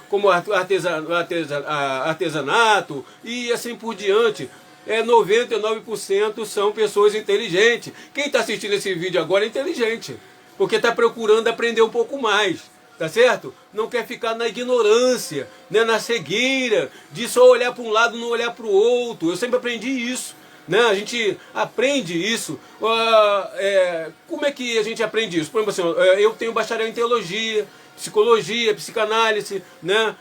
artesanato e assim por diante. 99% são pessoas inteligentes. Quem está assistindo esse vídeo agora é inteligente, porque está procurando aprender um pouco mais, tá certo? Não quer ficar na ignorância, né, na cegueira, de só olhar para um lado e não olhar para o outro. Eu sempre aprendi isso, né? A gente aprende isso. Como é que a gente aprende isso? Por exemplo, assim, eu tenho bacharel em teologia, psicologia, psicanálise, né,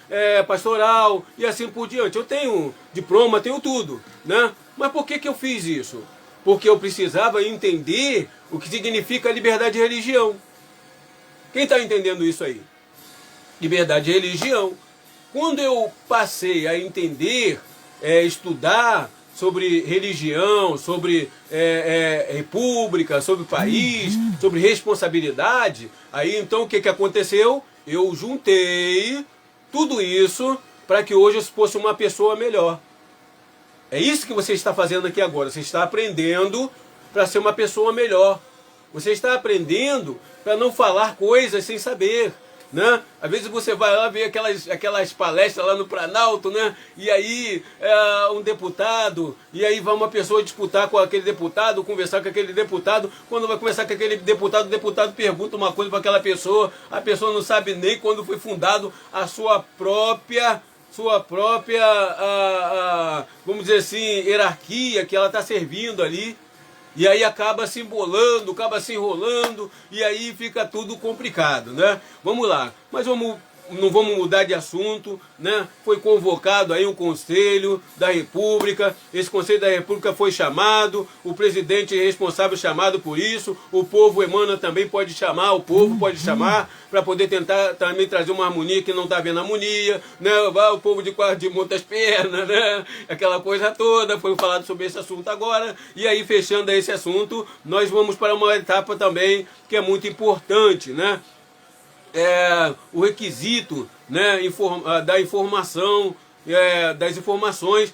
pastoral e assim por diante. Eu tenho diploma, tenho tudo, né? Mas por que eu fiz isso? Porque eu precisava entender o que significa liberdade de religião. Quem está entendendo isso aí? Liberdade de religião. Quando eu passei a entender, estudar sobre religião, sobre república, sobre país, sobre responsabilidade, aí então o que aconteceu? Eu juntei tudo isso para que hoje eu fosse uma pessoa melhor. É isso que você está fazendo aqui agora. Você está aprendendo para ser uma pessoa melhor. Você está aprendendo para não falar coisas sem saber. né? Às vezes você vai lá ver aquelas palestras lá no Planalto, né? E aí um deputado, e aí vai uma pessoa disputar com aquele deputado, conversar com aquele deputado. Quando vai conversar com aquele deputado, o deputado pergunta uma coisa para aquela pessoa, a pessoa não sabe nem quando foi fundado a sua própria vamos dizer assim, hierarquia que ela está servindo ali. E aí acaba se embolando, acaba se enrolando, e aí fica tudo complicado, né? Vamos lá, mas não vamos mudar de assunto, né? Foi convocado aí um Conselho da República, esse Conselho da República foi chamado, o presidente responsável chamado por isso, o povo emana também pode chamar, o povo pode chamar, para poder tentar também trazer uma harmonia que não está havendo harmonia, né? O povo de muitas pernas, né? Aquela coisa toda, foi falado sobre esse assunto agora, e aí fechando esse assunto, nós vamos para uma etapa também que é muito importante, né? O requisito, né, da informação, das informações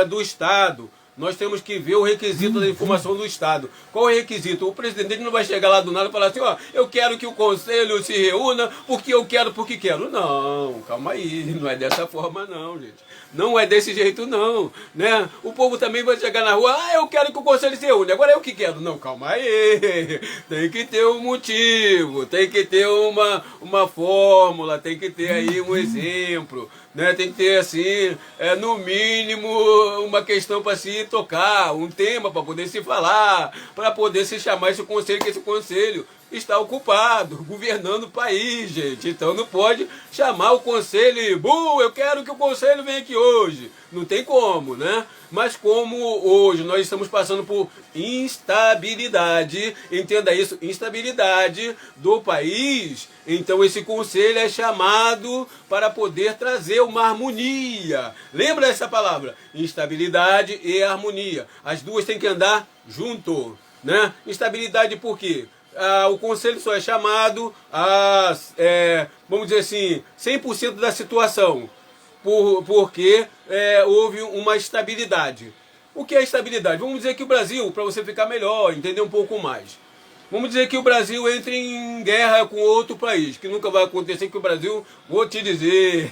do Estado. Nós temos que ver o requisito da informação do Estado. Qual é o requisito? O presidente não vai chegar lá do nada e falar assim, ó, eu quero que o conselho se reúna porque eu quero, porque quero. Não, calma aí, não é dessa forma não, gente. Não é desse jeito não, né? O povo também vai chegar na rua, eu quero que o conselho se reúne, agora eu que quero. Não, calma aí, tem que ter um motivo, tem que ter uma fórmula, tem que ter aí um exemplo, né? Tem que ter assim, no mínimo, uma questão para se tocar, um tema para poder se falar, para poder se chamar esse conselho, que esse conselho está ocupado, governando o país, gente. Então não pode chamar o conselho e, eu quero que o conselho venha aqui hoje. Não tem como, né? Mas como hoje nós estamos passando por instabilidade, entenda isso, instabilidade do país, então esse conselho é chamado para poder trazer uma harmonia. Lembra essa palavra? Instabilidade e harmonia. As duas têm que andar junto, né? Instabilidade por quê? O conselho só é chamado vamos dizer assim, 100% da situação, porque houve uma estabilidade. O que é estabilidade? Vamos dizer que o Brasil, para você ficar melhor, entender um pouco mais, vamos dizer que o Brasil entre em guerra com outro país, que nunca vai acontecer, que o Brasil, vou te dizer,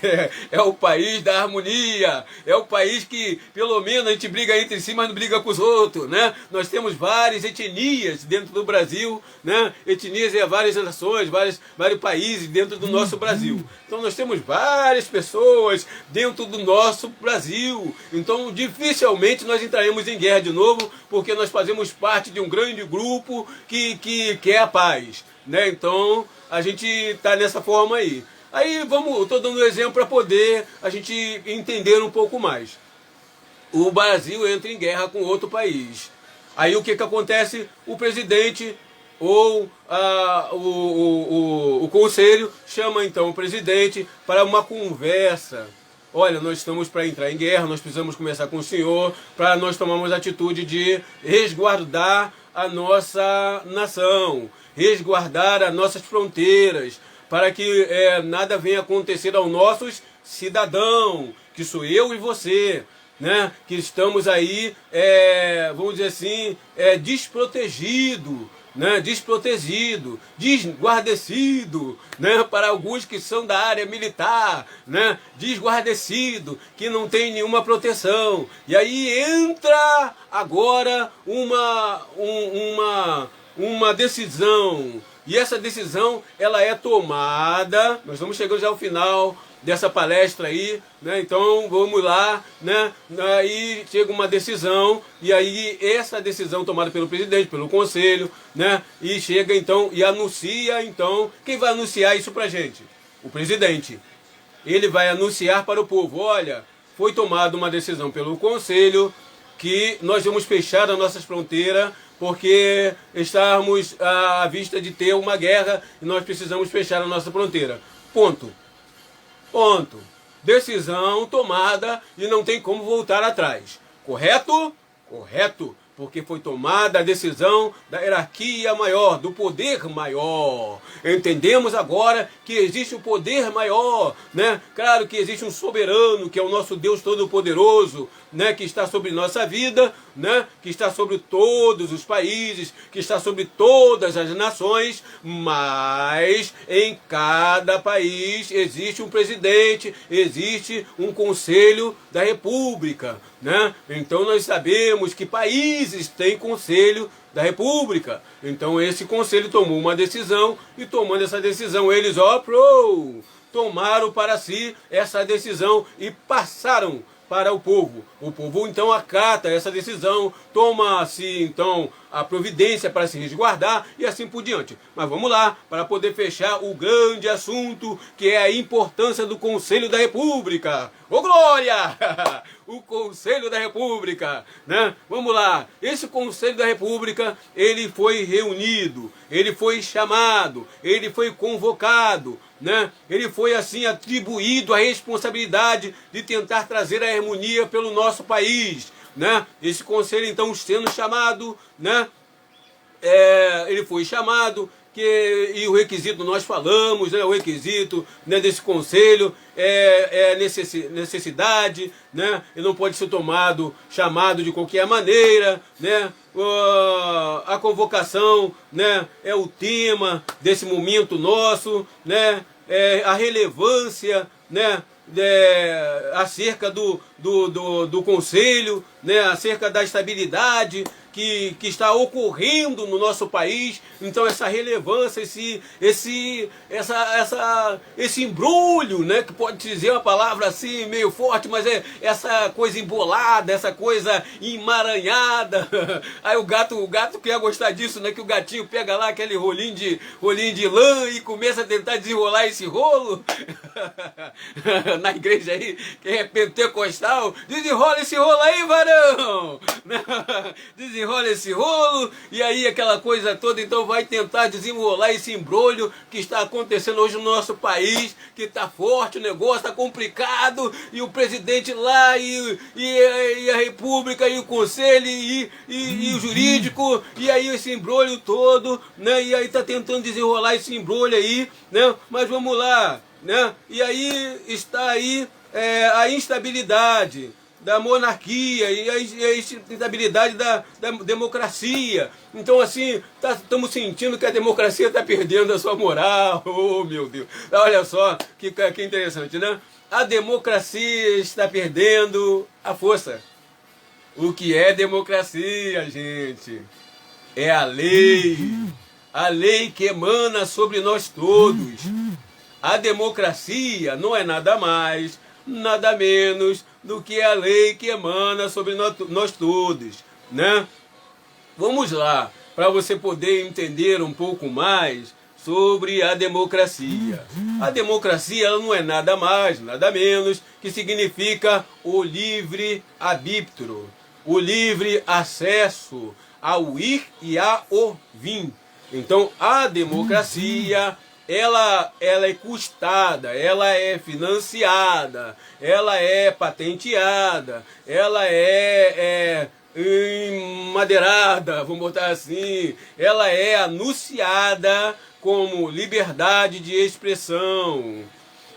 é o país da harmonia, é o país que, pelo menos, a gente briga entre si, mas não briga com os outros, né? Nós temos várias etnias dentro do Brasil, né? Etnias é várias nações, vários países dentro do nosso Brasil. Então nós temos várias pessoas dentro do nosso Brasil. Então dificilmente nós entraremos em guerra de novo, porque nós fazemos parte de um grande grupo que quer a paz, né? Então a gente está nessa forma aí. Aí estou dando um exemplo para poder a gente entender um pouco mais. O Brasil entra em guerra com outro país. Aí o que acontece? O presidente ou o conselho chama então o presidente para uma conversa. Olha, nós estamos para entrar em guerra, nós precisamos conversar com o senhor para nós tomarmos a atitude de resguardar a nossa nação, resguardar as nossas fronteiras, para que nada venha acontecer aos nossos cidadãos, que sou eu e você, né? Que estamos aí, vamos dizer assim, desprotegido, né? Desprotegido, desguardecido, né? Para alguns que são da área militar, né? Desguardecido, que não tem nenhuma proteção. E aí entra agora uma decisão. E essa decisão, ela é tomada, nós estamos chegando já ao final dessa palestra aí, né? Então vamos lá, né? Aí chega uma decisão, e aí essa decisão tomada pelo presidente, pelo conselho, né? E chega então e anuncia, então, quem vai anunciar isso pra gente? O presidente. Ele vai anunciar para o povo, olha, foi tomada uma decisão pelo conselho que nós vamos fechar as nossas fronteiras porque estamos à vista de ter uma guerra e nós precisamos fechar a nossa fronteira. Ponto. Ponto. Decisão tomada e não tem como voltar atrás. Correto? Correto. Porque foi tomada a decisão da hierarquia maior, do poder maior. Entendemos agora que existe um poder maior, né? Claro que existe um soberano, que é o nosso Deus Todo-Poderoso, né? Que está sobre nossa vida, né, que está sobre todos os países, que está sobre todas as nações, mas em cada país existe um presidente, existe um Conselho da República, né? Então nós sabemos que países têm Conselho da República. Então esse conselho tomou uma decisão, e tomando essa decisão eles tomaram para si essa decisão e passaram para o povo. O povo então acata essa decisão, toma-se então a providência para se resguardar e assim por diante. Mas vamos lá, para poder fechar o grande assunto, que é a importância do Conselho da República. Ô glória! O Conselho da República, né? Vamos lá. Esse Conselho da República, ele foi reunido, ele foi chamado, ele foi convocado, né? Ele foi assim atribuído a responsabilidade de tentar trazer a harmonia pelo nosso país, né? Esse conselho então sendo chamado, né? Ele foi chamado, e o requisito nós falamos, né? O requisito, né, desse conselho é necessidade, né? Ele não pode ser chamado de qualquer maneira, né? A convocação, né, é o tema desse momento nosso, né? A relevância, né, acerca do conselho, né, acerca da estabilidade que está ocorrendo no nosso país. Então essa relevância, esse embrulho, né, que pode dizer uma palavra assim meio forte, mas é essa coisa embolada, essa coisa emaranhada. Aí o gato quer gostar disso, né, que o gatinho pega lá aquele rolinho de lã e começa a tentar desenrolar esse rolo. Na igreja aí, quem é pentecostal, desenrola esse rolo aí, varão. Desenrola esse rolo, e aí aquela coisa toda, então vai tentar desenrolar esse embrulho que está acontecendo hoje no nosso país, que está forte, o negócio está complicado, e o presidente lá, e a república, e o conselho, e o jurídico, e aí esse embrulho todo, né, e aí está tentando desenrolar esse embrulho aí, né, mas vamos lá, né, e aí está aí a instabilidade da monarquia e a instabilidade da democracia. Então assim, estamos sentindo que a democracia está perdendo a sua moral. Oh meu Deus, olha só que interessante, né? A democracia está perdendo a força. O que é democracia, gente? É a lei que emana sobre nós todos. A democracia não é nada mais, nada menos do que a lei que emana sobre nós todos, né? Vamos lá, para você poder entender um pouco mais sobre a democracia. A democracia ela não é nada mais, nada menos, que significa o livre-arbítrio, o livre acesso ao ir e ao vir. Então, a democracia ela é custada, ela é financiada, ela é patenteada, ela é madeirada, vamos botar assim, ela é anunciada como liberdade de expressão.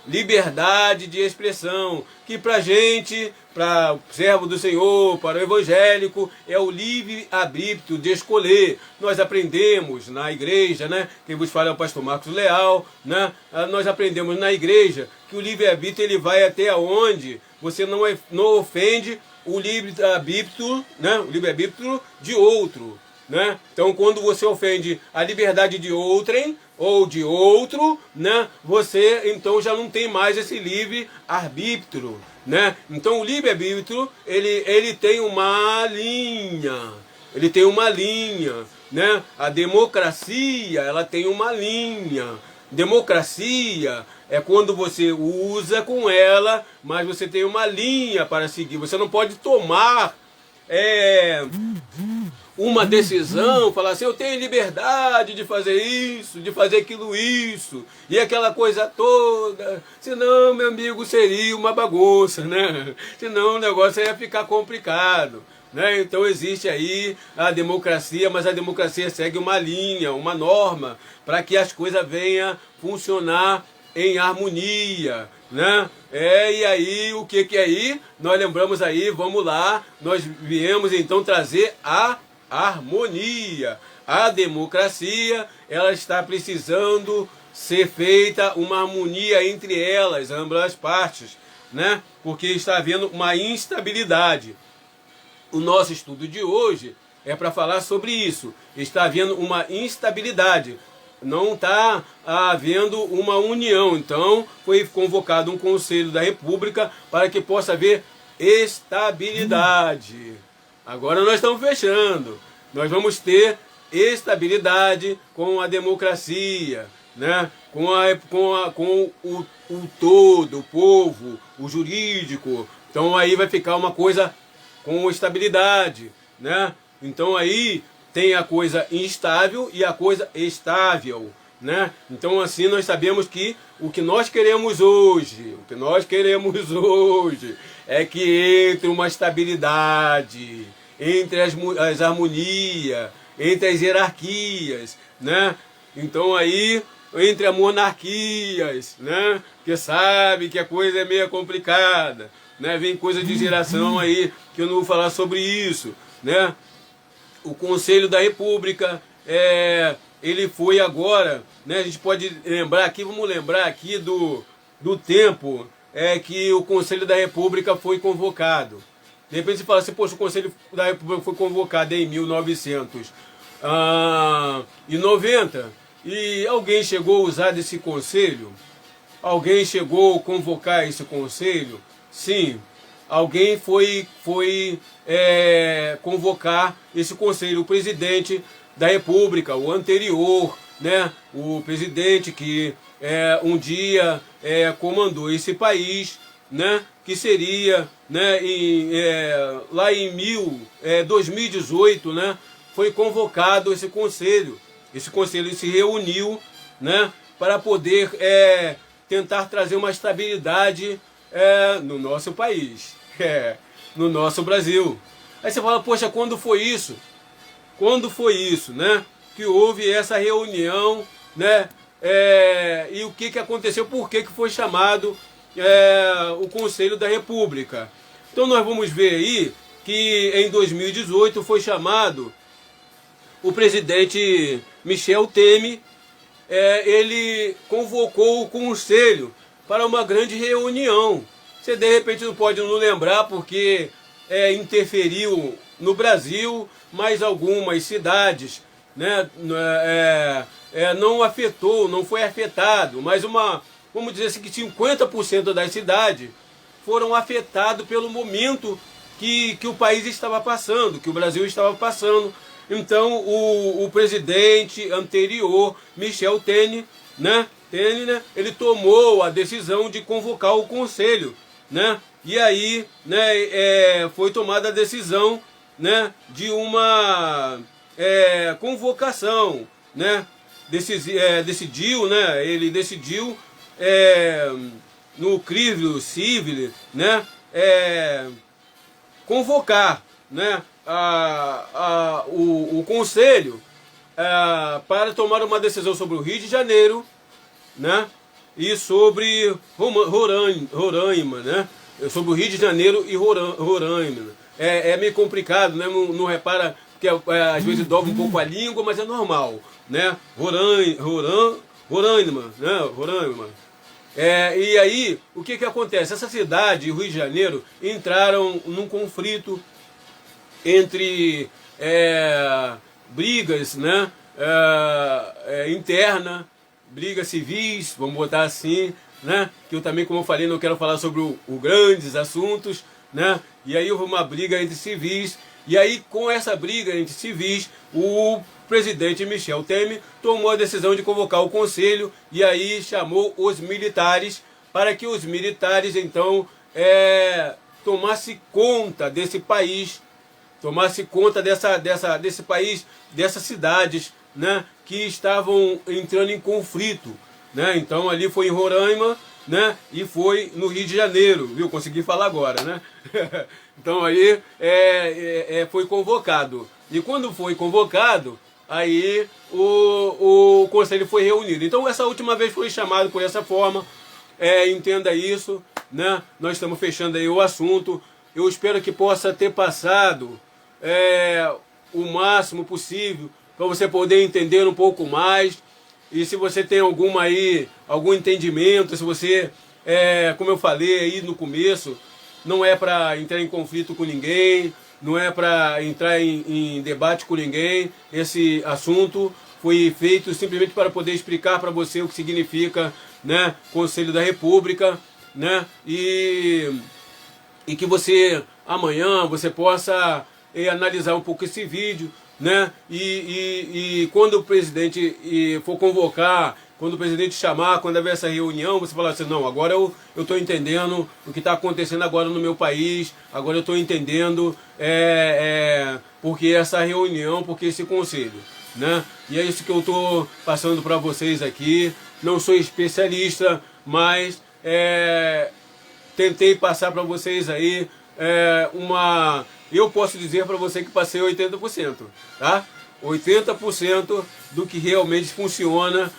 Liberdade de expressão, que para gente, para o servo do Senhor, para o evangélico, é o livre-arbítrio de escolher. Nós aprendemos na igreja, né? Quem vos fala é o pastor Marcos Leal, né? Nós aprendemos na igreja que o livre-arbítrio ele vai até onde você não ofende o livre-arbítrio, né? O livre-arbítrio de outro, né? Então, quando você ofende a liberdade de outrem ou de outro, né, você então já não tem mais esse livre-arbítrio, né? Então o livre-arbítrio, ele tem uma linha, né? A democracia, ela tem uma linha. Democracia é quando você usa com ela, mas você tem uma linha para seguir. Você não pode tomar uma decisão, falar assim, eu tenho liberdade de fazer isso, de fazer aquilo, isso, e aquela coisa toda, senão, meu amigo, seria uma bagunça, né? Senão o negócio ia ficar complicado, né? Então existe aí a democracia, mas a democracia segue uma linha, uma norma, para que as coisas venham funcionar em harmonia, né? E aí, o que que aí? Nós lembramos aí, vamos lá, nós viemos então trazer a harmonia. A democracia, ela está precisando ser feita uma harmonia entre elas, ambas as partes, né? Porque está havendo uma instabilidade. O nosso estudo de hoje é para falar sobre isso. Está havendo uma instabilidade. Não está havendo uma união. Então, foi convocado um Conselho da República para que possa haver estabilidade. Agora nós estamos fechando. Nós vamos ter estabilidade com a democracia, né? com o todo, o povo, o jurídico. Então aí vai ficar uma coisa com estabilidade, né? Então aí tem a coisa instável e a coisa estável, né? Então assim nós sabemos que o que nós queremos hoje, é que entre uma estabilidade, entre as harmonias, entre as hierarquias, né? Então aí, entre as monarquias, né? Porque sabe que a coisa é meio complicada, né? Vem coisa de geração aí, que eu não vou falar sobre isso, né? O Conselho da República, ele foi agora, né? A gente pode lembrar aqui, vamos lembrar aqui do tempo que o Conselho da República foi convocado. De repente você fala assim, poxa, o Conselho da República foi convocado em 1990 e alguém chegou a usar desse conselho? Alguém chegou a convocar esse conselho? Sim, alguém foi convocar esse conselho, o presidente da República, o anterior, né? O presidente que um dia comandou esse país, né? Que seria, né, lá em 2018, né, foi convocado esse conselho. Esse conselho se reuniu, né, para poder tentar trazer uma estabilidade no nosso país, no nosso Brasil. Aí você fala, poxa, quando foi isso? Quando foi isso, né, que houve essa reunião, né, e o que aconteceu, por que foi chamado o Conselho da República? Então nós vamos ver aí que em 2018 foi chamado o presidente Michel Temer, ele convocou o Conselho para uma grande reunião. Você de repente não pode não lembrar porque interferiu no Brasil, mas algumas cidades, né, não afetou, não foi afetado, mas vamos dizer assim, que 50% das cidades foram afetados pelo momento que o país estava passando, que o Brasil estava passando. Então o presidente anterior, Michel Temer, né, ele tomou a decisão de convocar o conselho, né, e aí, né, foi tomada a decisão, né, de uma convocação, né, decidiu, né, ele decidiu no crivo civil, né, convocar, né, o conselho para tomar uma decisão sobre o Rio de Janeiro, né, e sobre Roraima, né, sobre o Rio de Janeiro e Roraima. É meio complicado, né, não repara, porque às vezes dobra um pouco a língua, mas é normal, né, Roraima, né, Roraima. E aí, o que acontece? Essa cidade, o Rio de Janeiro, entraram num conflito entre brigas, né, internas, brigas civis, vamos botar assim, né, que eu também, como eu falei, não quero falar sobre os grandes assuntos, né, e aí houve uma briga entre civis, e aí com essa briga entre civis, o presidente Michel Temer tomou a decisão de convocar o conselho e aí chamou os militares para que os militares então tomassem conta desse país, tomasse conta desse país, dessas cidades, né, que estavam entrando em conflito, né? Então ali foi em Roraima, né, e foi no Rio de Janeiro, viu? Consegui falar agora, né? Então aí foi convocado. E quando foi convocado, aí o conselho foi reunido. Então essa última vez foi chamado por essa forma, entenda isso, né? Nós estamos fechando aí o assunto. Eu espero que possa ter passado o máximo possível para você poder entender um pouco mais. E se você tem algum entendimento, se você, como eu falei aí no começo, não é para entrar em conflito com ninguém, não é para entrar em debate com ninguém. Esse assunto foi feito simplesmente para poder explicar para você o que significa, né, Conselho da República, né, e que você amanhã você possa analisar um pouco esse vídeo, né, e quando o presidente for convocar, quando o presidente chamar, quando haver essa reunião, você fala assim, não, agora eu estou entendendo o que está acontecendo agora no meu país, agora eu estou entendendo porque essa reunião, porque esse conselho, né? E é isso que eu estou passando para vocês aqui. Não sou especialista, mas tentei passar para vocês aí eu posso dizer para você que passei 80%, tá? 80% do que realmente funciona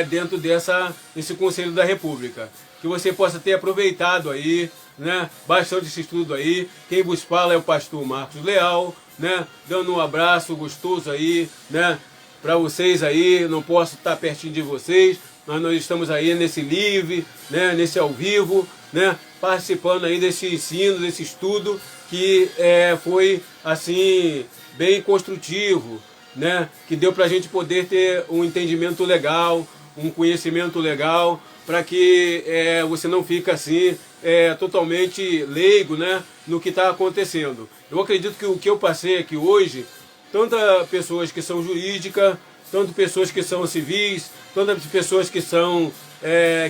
dentro desse Conselho da República. Que você possa ter aproveitado aí, né, bastante esse estudo aí. Quem vos fala é o pastor Marcos Leal, né, dando um abraço gostoso aí, né, para vocês aí. Não posso estar pertinho de vocês, mas nós estamos aí nesse live, né, nesse ao vivo, né, participando aí desse ensino, desse estudo que foi assim bem construtivo, né, que deu para a gente poder ter um entendimento legal, um conhecimento legal, para que você não fique assim totalmente leigo, né, no que está acontecendo. Eu acredito que o que eu passei aqui hoje, tanto pessoas que são jurídicas, tanto pessoas que são civis, tantas pessoas que são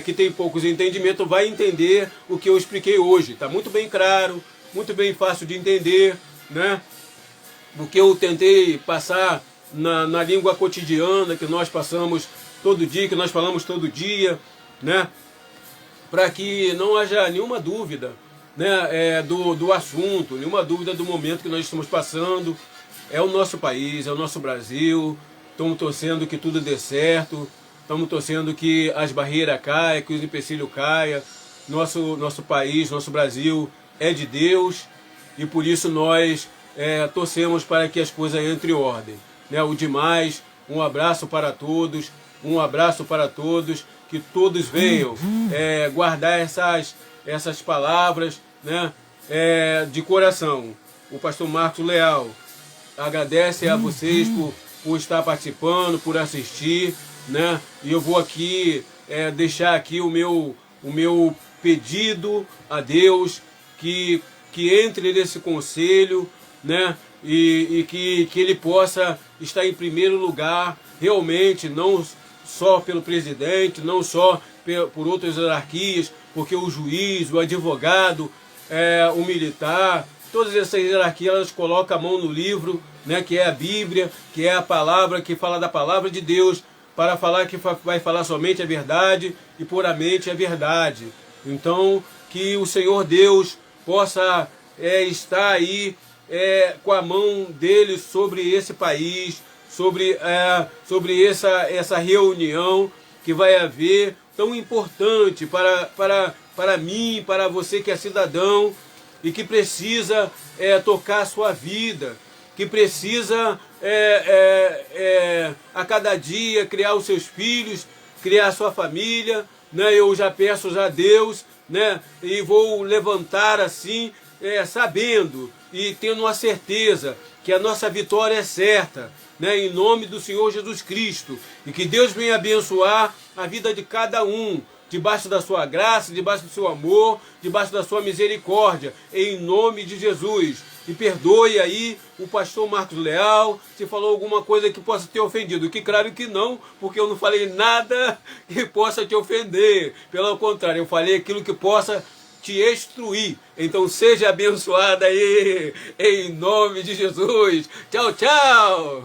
que têm poucos entendimentos, vai entender o que eu expliquei hoje. Está muito bem claro, muito bem fácil de entender, né? O que eu tentei passar na língua cotidiana que nós passamos todo dia, que nós falamos todo dia, né? Para que não haja nenhuma dúvida, né, do assunto, nenhuma dúvida do momento que nós estamos passando. É o nosso país, é o nosso Brasil. Estamos torcendo que tudo dê certo, estamos torcendo que as barreiras caiam, que os empecilhos caiam. Nosso país, nosso Brasil é de Deus e por isso nós torcemos para que as coisas entrem em ordem, né? O demais, um abraço para todos, que todos venham guardar essas palavras, né, de coração. O pastor Marcos Leal agradece a vocês por estar participando, por assistir, né? E eu vou aqui deixar aqui o meu pedido a Deus que entre nesse conselho, né? E que ele possa estar em primeiro lugar, realmente, não só pelo presidente, não só por outras hierarquias, porque o juiz, o advogado, o militar, todas essas hierarquias, elas colocam a mão no livro, né, que é a Bíblia, que é a palavra, que fala da palavra de Deus, para falar que vai falar somente a verdade e puramente a verdade. Então, que o Senhor Deus possa estar aí com a mão dele sobre esse país, sobre essa reunião que vai haver, tão importante para mim, para você que é cidadão e que precisa tocar a sua vida, que precisa a cada dia criar os seus filhos, criar a sua família, né? Eu já peço a Deus, né? E vou levantar assim, sabendo e tendo a certeza que a nossa vitória é certa, né? Em nome do Senhor Jesus Cristo, e que Deus venha abençoar a vida de cada um, debaixo da sua graça, debaixo do seu amor, debaixo da sua misericórdia, em nome de Jesus. E perdoe aí o pastor Marcos Leal se falou alguma coisa que possa ter ofendido. Que claro que não, porque eu não falei nada que possa te ofender. Pelo contrário, eu falei aquilo que possa te instruir. Então seja abençoada aí, em nome de Jesus. Tchau, tchau!